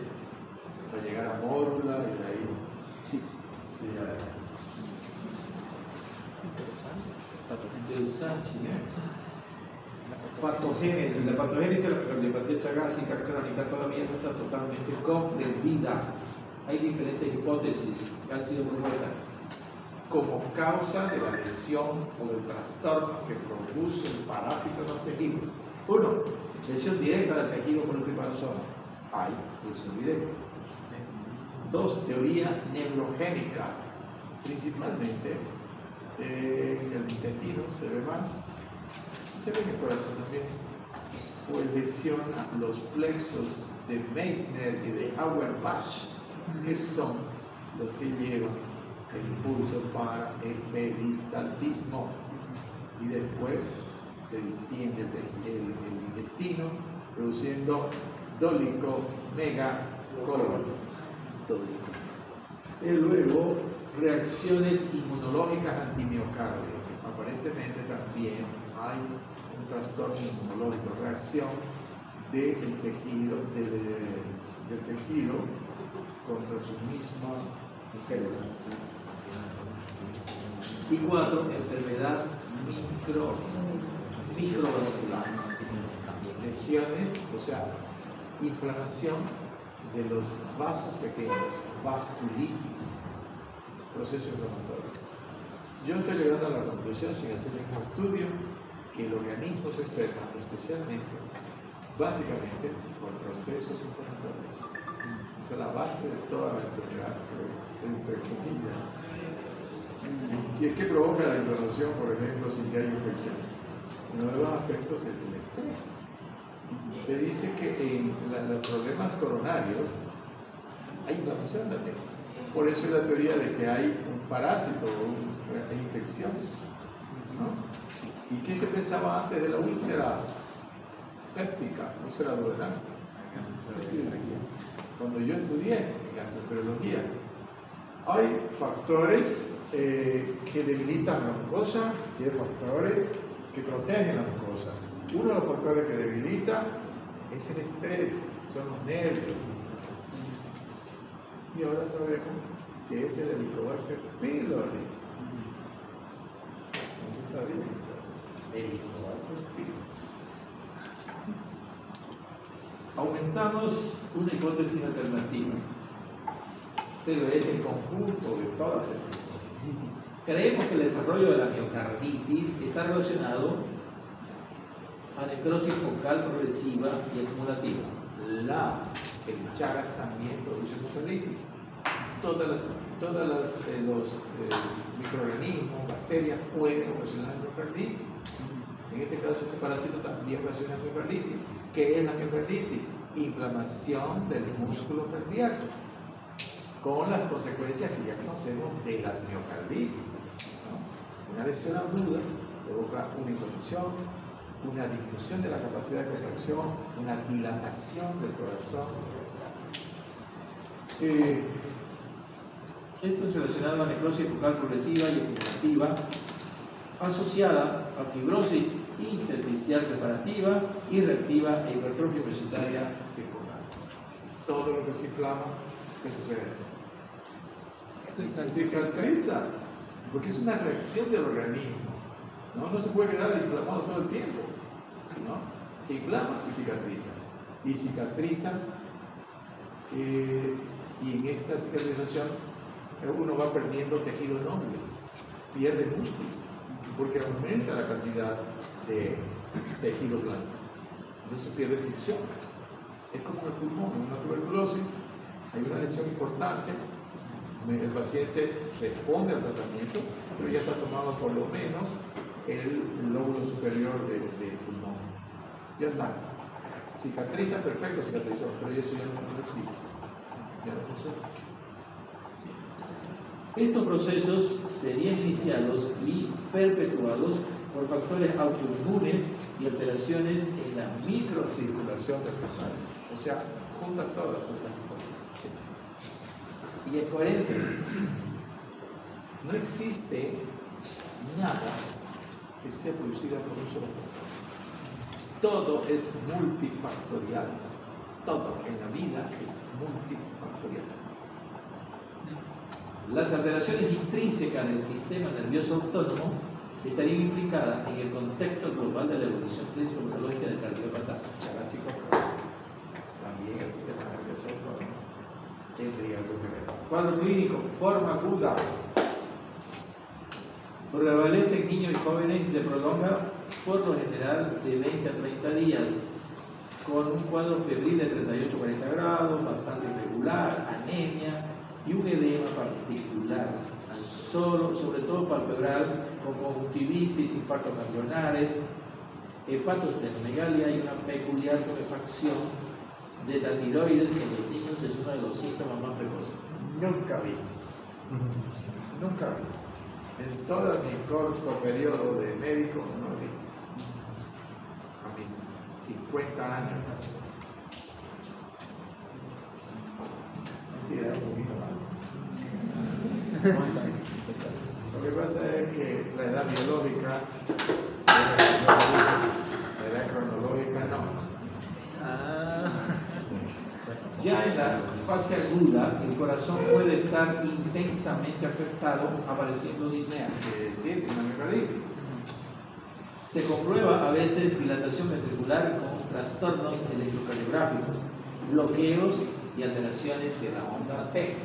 Para llegar a mórula y de ahí. Sí. Sí, Interesante. Patogénesis. La patogénesis de la cardiopatía chagásica, crónica, toda la mierda está totalmente comprendida. Hay diferentes hipótesis que han sido propuestas como causa de la lesión o del trastorno que produce el parásito en los tejidos. 1. Lesión directa del tejido por el tripanosoma. Hay lesión directa. 2. Teoría neurogénica. Principalmente en el intestino se ve más, se ve en el corazón también, o lesiona los plexos de Meissner y de Auerbach, que son los que llevan el impulso para el peristaltismo, y después se distiende el intestino produciendo dólico megacolon. Y luego reacciones inmunológicas antimiocardio. Aparentemente también hay un trastorno inmunológico, reacción del tejido contra su misma célula. Y 4, enfermedad microvascular. Lesiones, o sea, inflamación de los vasos pequeños, vasculitis, proceso inflamatorio. Yo estoy llegando a la conclusión, sin hacer ningún estudio, que el organismo se enferma especialmente, básicamente, por procesos inflamatorios. Esa es la base de toda la enfermedad, entre comillas. ¿Qué provoca la inflamación, por ejemplo, sin que haya infección? Uno de los aspectos es el estrés. Se dice que en los problemas coronarios, hay inflamación también. Por eso es la teoría de que hay un parásito o hay infección, ¿no? ¿Y qué se pensaba antes de la úlcera péptica, úlcera duodenal? Cuando yo estudié en gastroenterología, hay factores que debilitan la mucosa y hay factores que protegen la mucosa. Uno de los factores que debilita es el estrés, son los nervios. Y ahora sabemos que es el Helicobacter pylori. No se sabía. Helicobacter pylori. Aumentamos una hipótesis alternativa, pero es el conjunto de todas estas cosas. Creemos que el desarrollo de la miocarditis está relacionado a necrosis focal progresiva y acumulativa. El Chagas también produce miocarditis. Todos los microorganismos, bacterias pueden ocasionar miocarditis. En este caso, este parásito también ocasiona miocarditis. ¿Qué es la miocarditis? Inflamación del músculo cardíaco, con las consecuencias que ya conocemos de las miocarditis, ¿no? Una lesión aguda provoca una inflamación, una disminución de la capacidad de contracción, una dilatación del corazón. Esto es relacionado a necrosis focal progresiva y acumulativa, asociada a fibrosis intersticial preparativa y reactiva e hipertrofia universitaria circular. Todo lo que se inflama, ¿qué sucede? Se cicatriza, porque es una reacción del organismo. No se puede quedar inflamado todo el tiempo, ¿no? Se inflama y cicatriza. Y cicatriza, y en esta cicatrización uno va perdiendo tejido noble, pierde músculo, porque aumenta la cantidad de tejido blanco. Entonces pierde función. Es como el pulmón, en una tuberculosis, hay una lesión importante, el paciente responde al tratamiento, pero ya está tomado por lo menos el lóbulo superior del pulmón. Ya está. Cicatriza, perfecto, cicatrizó, pero eso ya no existe. Ya no funciona. Estos procesos serían iniciados y perpetuados por factores autoinmunes y alteraciones en la microcirculación del pulmón. O sea, junta todas esas cosas. Y es coherente. No existe nada que sea producido por un solo factor. Todo es multifactorial. Todo en la vida es multifactorial. Las alteraciones intrínsecas del sistema nervioso autónomo estarían implicadas en el contexto global de la evolución clínico-patológica del cardiópata. También el sistema nervioso autónomo tendría algo que ver. Cuadro clínico, forma aguda. Prevalece en niños y jóvenes y se prolonga por lo general de 20 a 30 días, con un cuadro febril de 38-40 grados, bastante irregular, anemia y un edema particular, sobre todo palpebral, con conjuntivitis, infartos ganglionares, hepatosplenomegalia y una peculiar torrefacción de la tiroides, que en los niños es uno de los síntomas más precoces. Nunca vi. En todo mi corto periodo de médico, no vi. A mis 50 años. Mentira, un poquito más. Lo que pasa es que la edad biológica, la edad cronológica no. Ya en la fase aguda, el corazón puede estar intensamente afectado, apareciendo disnea. Sí, una miocarditis. Se comprueba a veces dilatación ventricular con trastornos electrocardiográficos, bloqueos y alteraciones de la onda T.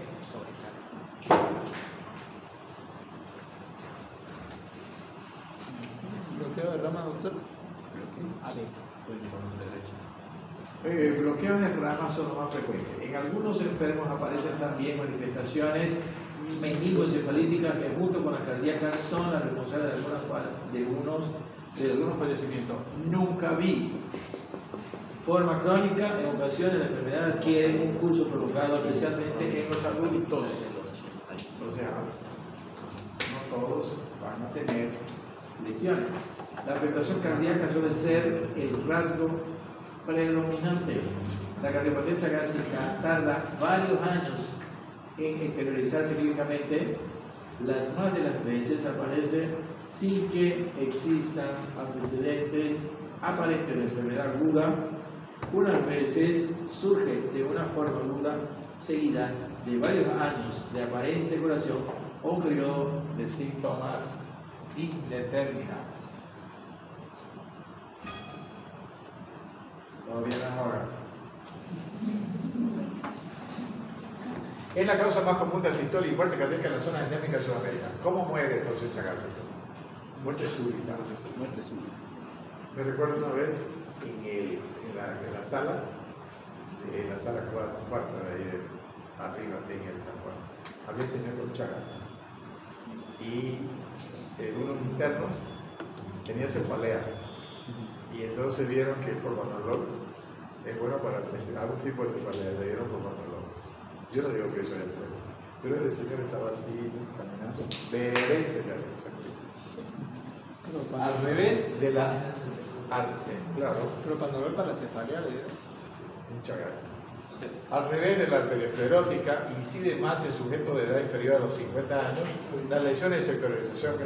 ¿Bloqueo de rama, doctor? Bloqueos de ramas son los más frecuentes. En algunos enfermos aparecen también manifestaciones meningoencefalíticas que junto con las cardíacas son las responsables de algunos fallecimientos. Nunca vi Forma crónica, en ocasiones la enfermedad adquiere un curso prolongado, especialmente en los adultos. O sea, no todos van a tener lesiones. La afectación cardíaca suele ser el rasgo predominante. La cardiopatía chagásica tarda varios años en exteriorizarse clínicamente. Las más de las veces aparece sin que existan antecedentes aparentes de enfermedad aguda. Unas veces surge de una forma aguda seguida de varios años de aparente curación o un periodo de síntomas indeterminados. ¿Todo bien ahora? Es la causa más común de asistolia y muerte cardíaca en las zonas endémicas de Sudamérica. ¿Cómo muere entonces Chagásico? Muerte súbita. Muerte súbita. Me recuerdo una vez en la sala cuarta de ahí arriba en el San Juan, había un señor con Chagas y unos internos tenía cefalea y entonces vieron que el propanolol es bueno para algún tipo de cefalea, le dieron propanolol. Yo no digo que eso es bueno, pero el señor estaba así caminando, al revés de la arte, claro. Propanolol para la cefalea, le digo. Muchas gracias. Al revés de la arteriosclerótica, incide más en sujetos de edad inferior a los 50 años. Las lesiones de sectorización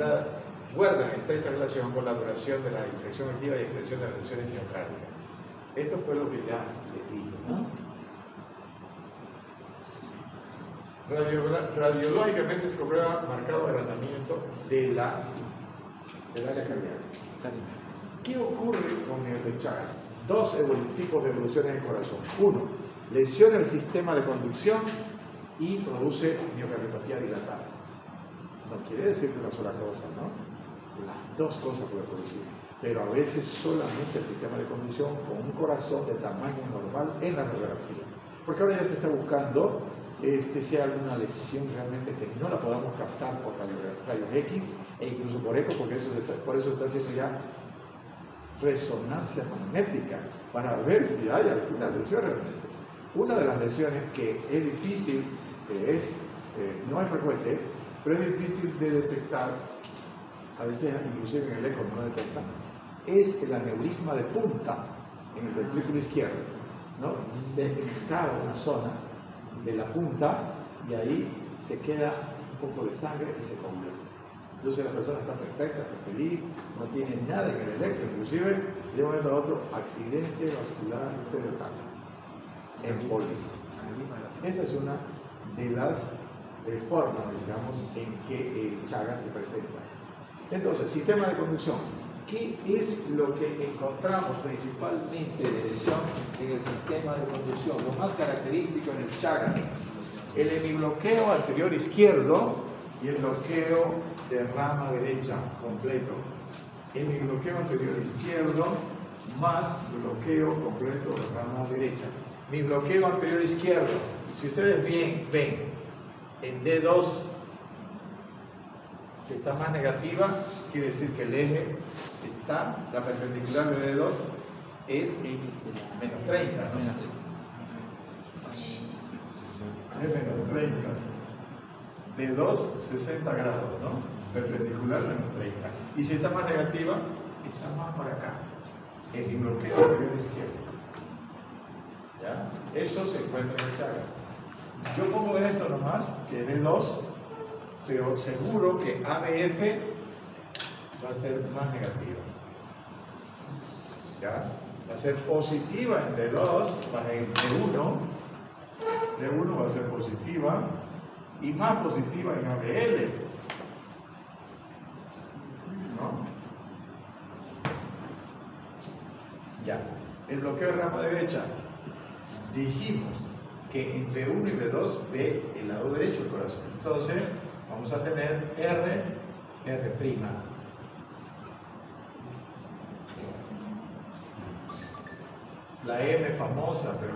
guardan estrecha relación con la duración de la infección activa y extensión de las lesiones miocárdicas. Esto fue lo que ya les dije, ¿no? Radiológicamente se comprueba marcado agrandamiento del área cardíaca. ¿Qué ocurre con el Chagas? Dos tipos de evoluciones del corazón. Uno, lesiona el sistema de conducción y produce miocardiopatía dilatada. No quiere decir que una sola cosa, ¿no? Las dos cosas puede producir. Pero a veces solamente el sistema de conducción con un corazón de tamaño normal en la radiografía. Porque ahora ya se está buscando si hay alguna lesión realmente que no la podamos captar por rayos X e incluso por eco, porque por eso está haciendo ya resonancia magnética para ver si hay alguna lesión realmente. Una de las lesiones que es difícil, no es frecuente, pero es difícil de detectar, a veces inclusive en el eco no lo detectan, es el aneurisma de punta en el ventrículo izquierdo, ¿no? Se excava una zona de la punta y ahí se queda un poco de sangre y se convierte. Entonces la persona está perfecta, está feliz, no tiene nada en el electro, inclusive de un momento a otro accidente vascular cerebral, embolia. Esa es una de las formas, digamos, en que el Chagas se presenta. Entonces, sistema de conducción. ¿Qué es lo que encontramos principalmente de lesión en el sistema de conducción? Lo más característico en el Chagas, el hemibloqueo anterior izquierdo y el bloqueo de rama derecha completo. Hemibloqueo anterior izquierdo más bloqueo completo de rama derecha. Mi bloqueo anterior izquierdo, si ustedes ven en D2 que está más negativa, quiere decir que el eje está, la perpendicular de D2 es menos 30, ¿no? Es menos 30. D2, 60 grados, ¿no? Perpendicular menos 30. Y si está más negativa, está más para acá. El bloqueo anterior izquierdo. ¿Ya? Eso se encuentra en el Chagas. Yo pongo esto nomás, que es D2, pero seguro que ABF va a ser más negativa. ¿Ya? Va a ser positiva en D2, en D1. D1 va a ser positiva y más positiva en ABL. ¿No? Ya. El bloqueo de rama derecha. Dijimos que en B1 y B2 ve el lado derecho del corazón. Entonces, vamos a tener R'. La M famosa, pero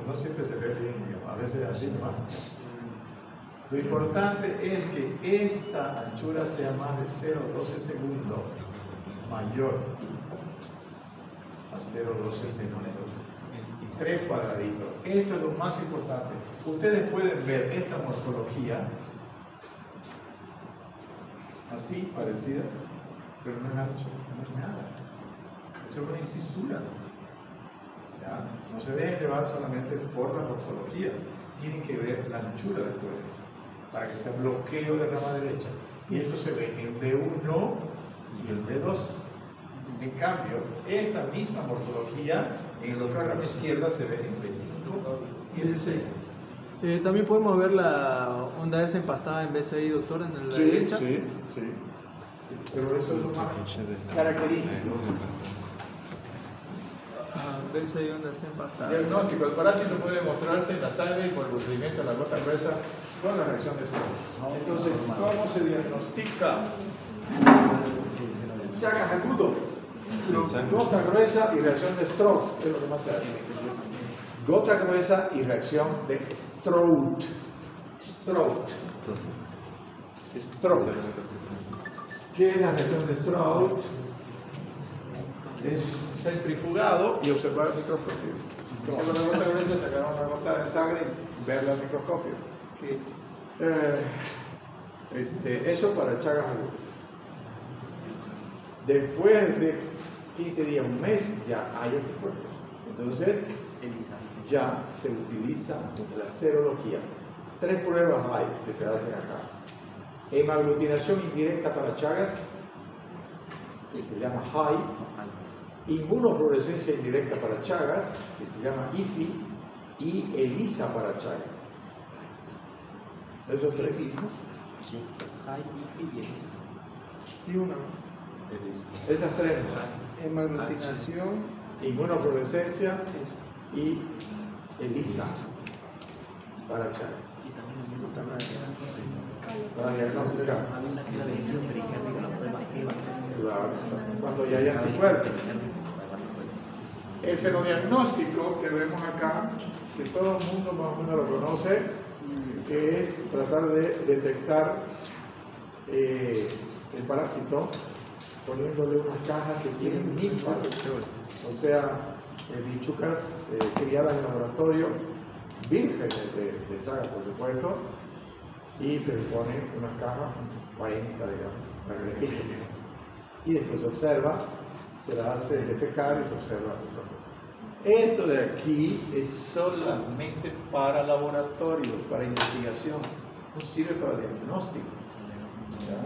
no siempre se ve bien, a veces así nomás. Lo importante es que esta anchura sea más de 0,12 segundos, mayor. a 0,1269. Y 3 cuadraditos. Esto es lo más importante. Ustedes pueden ver esta morfología así, parecida, pero no es ancho, no es nada. Esto es una incisura. ¿Ya? No se dejen llevar solamente por la morfología. Tienen que ver la anchura del puente para que sea bloqueo de rama derecha. Y esto se ve en B1 y en B2. En cambio, esta misma morfología en el otro rama izquierda se ve en B5 y en B6. También podemos ver la onda S empastada en BCI, doctor, en la derecha. Sí. Pero eso es lo más característico. BCI, onda S empastada. Diagnóstico. El parásito puede mostrarse en la sangre y por el procedimiento de la gota gruesa con la reacción de Stroh. Entonces, ¿cómo se diagnostica? Chagas agudo, gota gruesa y reacción de Stroh, es lo que más se hace. Gota gruesa y reacción de Stroh. ¿Qué es la reacción de Stroh? Es centrifugado y observar el microscopio. Como con la gota gruesa sacaron una gota de sangre y verla al microscopio. Eso para Chagas agudas. Después de 15 días, un mes, ya hay anticuerpos. Entonces, ya se utiliza la serología. 3 pruebas hay que se hacen acá. Hemaglutinación indirecta para Chagas, que se llama HAI. Inmunofluorescencia indirecta para Chagas, que se llama IFI. Y ELISA para Chagas. Esos 3. HAI, IFI y ELISA. Y una Esas 3. hemaglutinación. Inmunofluorescencia y ELISA para Chagas. Para diagnosticar. Claro, cuando ya hay anticuerpos. El serodiagnóstico que vemos acá, que todo el mundo más o menos lo conoce, que es tratar de detectar el parásito poniéndole unas cajas que tienen ninfas, o sea, bichucas criadas en laboratorio, vírgenes de Chagas, por supuesto, y se le ponen unas cajas, 40, digamos, para que le piquen. Y después se observa, se la hace defecar y se observa otra cosa. Esto de aquí es solamente para laboratorios, para investigación, no sirve para diagnóstico. ¿Ya?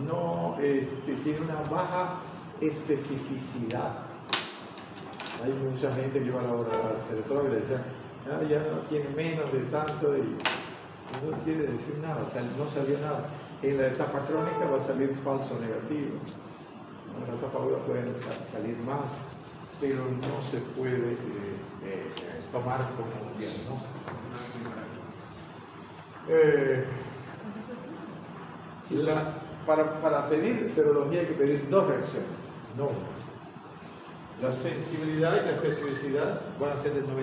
No tiene una baja especificidad. Hay mucha gente que va a laboratorio y le dice, ya no tiene menos de tanto y no quiere decir nada, o sea, no salió nada. En la etapa crónica va a salir falso negativo. En la etapa aguda pueden salir más, pero no se puede tomar como un diagnóstico. Para pedir serología hay que pedir 2 reacciones, no una. La sensibilidad y la especificidad van a ser del 99.9%.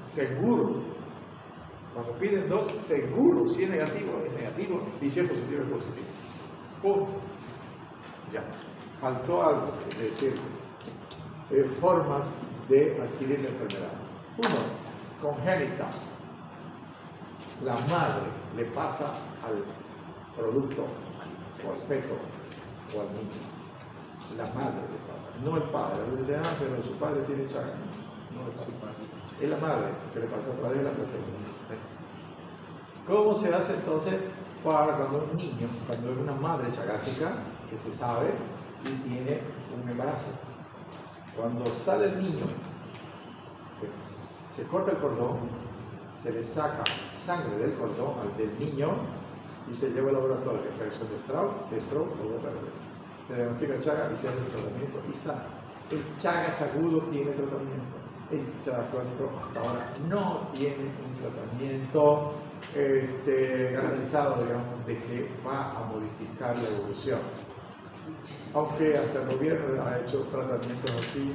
Seguro. Cuando piden 2, seguro. Si es negativo, y si es positivo, es positivo. Punto. Ya. Faltó algo, es decir, formas de adquirir la enfermedad. 1. Congénita. La madre le pasa al producto, o al feto, o al niño. La madre le pasa, no el padre. Le dice, pero su padre tiene Chagas. No es su padre. Es la madre que le pasa a través de la placenta. ¿Cómo se hace entonces para cuando un niño, cuando es una madre chagásica, que se sabe y tiene un embarazo? Cuando sale el niño, se corta el cordón, se le saca sangre del cordón del niño y se lleva al laboratorio. Reacción de Stroh o gota gruesa. Se diagnostica Chagas y se hace el tratamiento y sana. El Chagas agudo tiene tratamiento. El Chagas crónico hasta ahora no tiene un tratamiento garantizado, digamos, de que va a modificar la evolución. Aunque hasta el gobierno ha hecho tratamientos así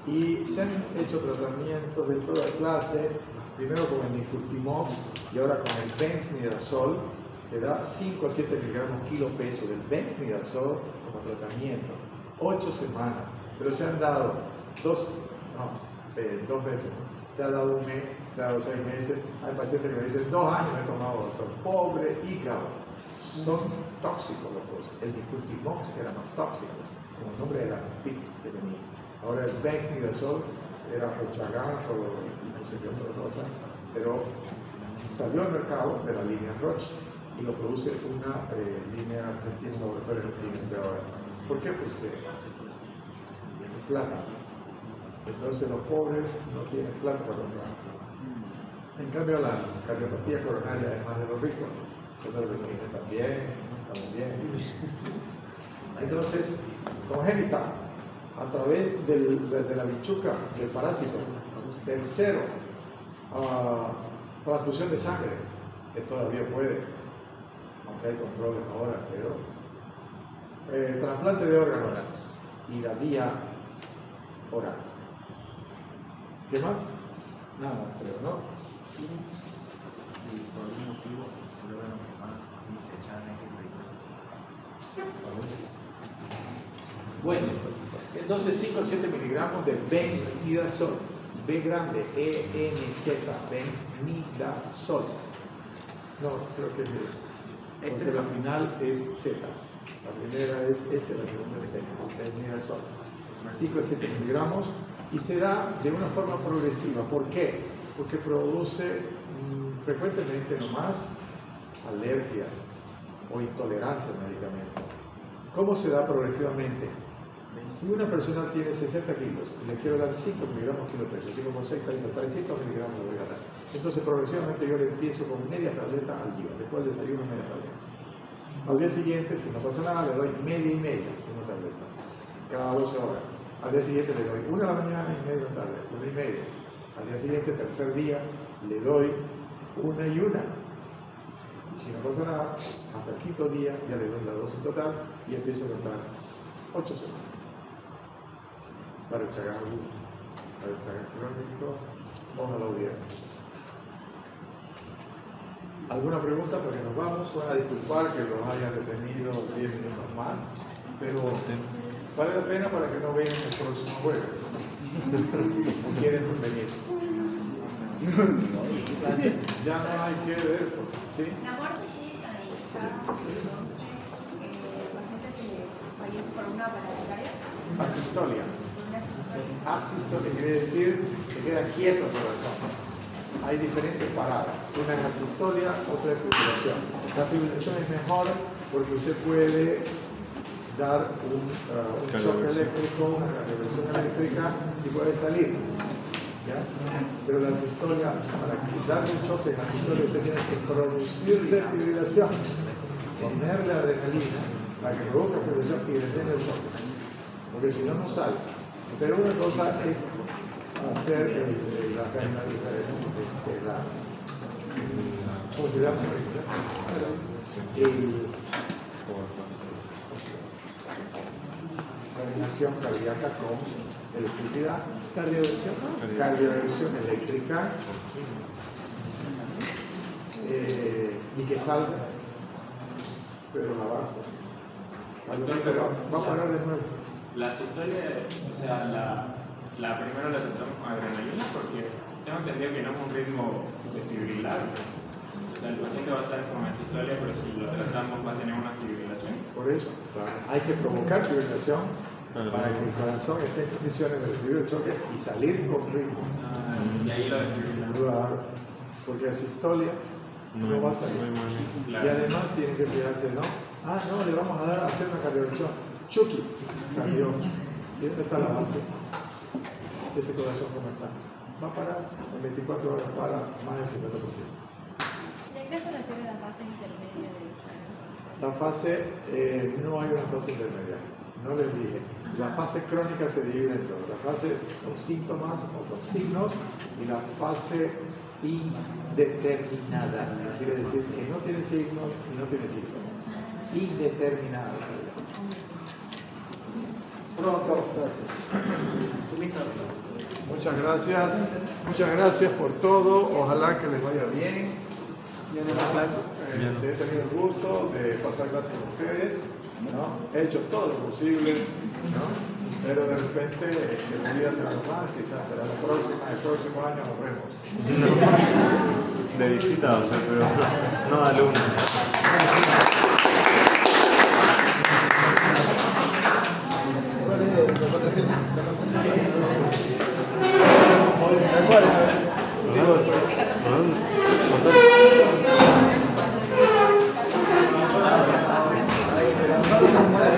y se han hecho tratamientos de toda clase, primero con el Nifurtimox y ahora con el Benznidazol. Se da 5 a 7 miligramos kilo peso del Benznidazol como tratamiento. 8 semanas, pero se han dado 2 veces, se ha dado 1 mes, se ha dado 6 meses. Hay pacientes que me dicen 2 años me he tomado, doctor, pobre hígado. Son tóxicos los dos. El difultimox era más tóxico, como el nombre era PIC que tenía. Ahora el benznidazol era Rochagan o no sé qué otra cosa, pero salió al mercado de la línea Roche y lo produce una línea argentina, laboratorio de ahora. ¿Por qué? Porque es plata. Entonces los pobres no tienen plata para comprar. En cambio la cardiopatía coronaria es más de los ricos. Nosotros los vecinos también, estamos bien. Entonces, congénita, a través de la bichuca, del parásito, del cero, transfusión de sangre, que todavía puede, aunque hay controles ahora, pero trasplante de órganos y la vía oral. ¿Qué más? Nada, creo, ¿no? Y por algún motivo, el órgano que más fechada es el riñón. Bueno, entonces 5 o 7 miligramos de benznidazol, B grande, ENZ, benznidazol. No, creo que es S. Porque la final es Z. La primera es S, la segunda es Z, benznidazol. 5 o 7 miligramos y se da de una forma progresiva. ¿Por qué? Porque produce frecuentemente nomás alergia o intolerancia al medicamento. ¿Cómo se da progresivamente? Si una persona tiene 60 kilos y le quiero dar 5 miligramos kilo peso, 5 por 6, 300 miligramos le voy a dar. Entonces progresivamente yo le empiezo con media tableta al día, después del desayuno media tableta. Al día siguiente, si no pasa nada, le doy media y media, una tableta, cada 12 horas. Al día siguiente le doy 1 a la mañana y media tarde, 1 y media. Al día siguiente, tercer día, le doy 1 y 1. Y si no pasa nada, hasta el quinto día ya le doy la dosis total y empiezo a contar 8 semanas. Para el Chagas agudo, para el Chagas crónico, ojalá hubiera. ¿Alguna pregunta? Porque nos vamos. Van a disculpar que los haya detenido 10 minutos más, pero vale la pena para que no vengan el próximo jueves. ¿O quieren venir? Ya no hay que ver, ¿sí? La muerte sí, cada 11 pacientes fallece por una paralítica. Asistolia. Asistolia quiere decir que queda quieto el corazón. Hay diferentes paradas. Una es asistolia, otra es fibrilación. La fibrilación es mejor porque usted puede dar un choque eléctrico, una reversión eléctrica y puede salir. ¿Ya? Pero la asistolia, para darle un choque en asistolia, usted tiene que producirle fibrilación, ponerle adrenalina para que produzca fibrilación y descende el choque. Porque si no, no sale. Pero una cosa es hacer la ¿cómo se llama? La animación cardíaca con electricidad, cardioversión eléctrica y que salga, pero la base. Pero vamos a hablar de nuevo. La asistolia, o sea, la primera la tratamos con adrenalina porque tengo entendido que no es un ritmo desfibrilar. O sea, el paciente va a estar con asistolia, pero si lo tratamos va a tener una fibrilación. Por eso, hay que provocar fibrilación para que el corazón esté en condiciones de recibir el choque y salir con ritmo. Y ahí lo desfibrilan. Claro, porque asistolia no va a salir. Claro. Y además tiene que cuidarse, ¿no? Ah, no, le vamos a dar a hacer una cardioversión. Chucky salió. ¿Y dónde está la base? Ese corazón, ¿cómo está? Va a parar en 24 horas, para más del 50%. ¿De qué se refiere la fase intermedia del Chagas? La fase, no hay una fase intermedia. No les dije. La fase crónica se divide en dos. La fase con síntomas o con signos y la fase indeterminada. Quiere decir que no tiene signos y no tiene síntomas. Indeterminada. Pronto, gracias. Muchas gracias por todo. Ojalá que les vaya bien. He tenido el gusto de pasar clases con ustedes, ¿no? He hecho todo lo posible, ¿no? Pero de repente que mi vida será normal, quizás será el próximo año nos vemos. No, de visita, o sea, pero no de alumno.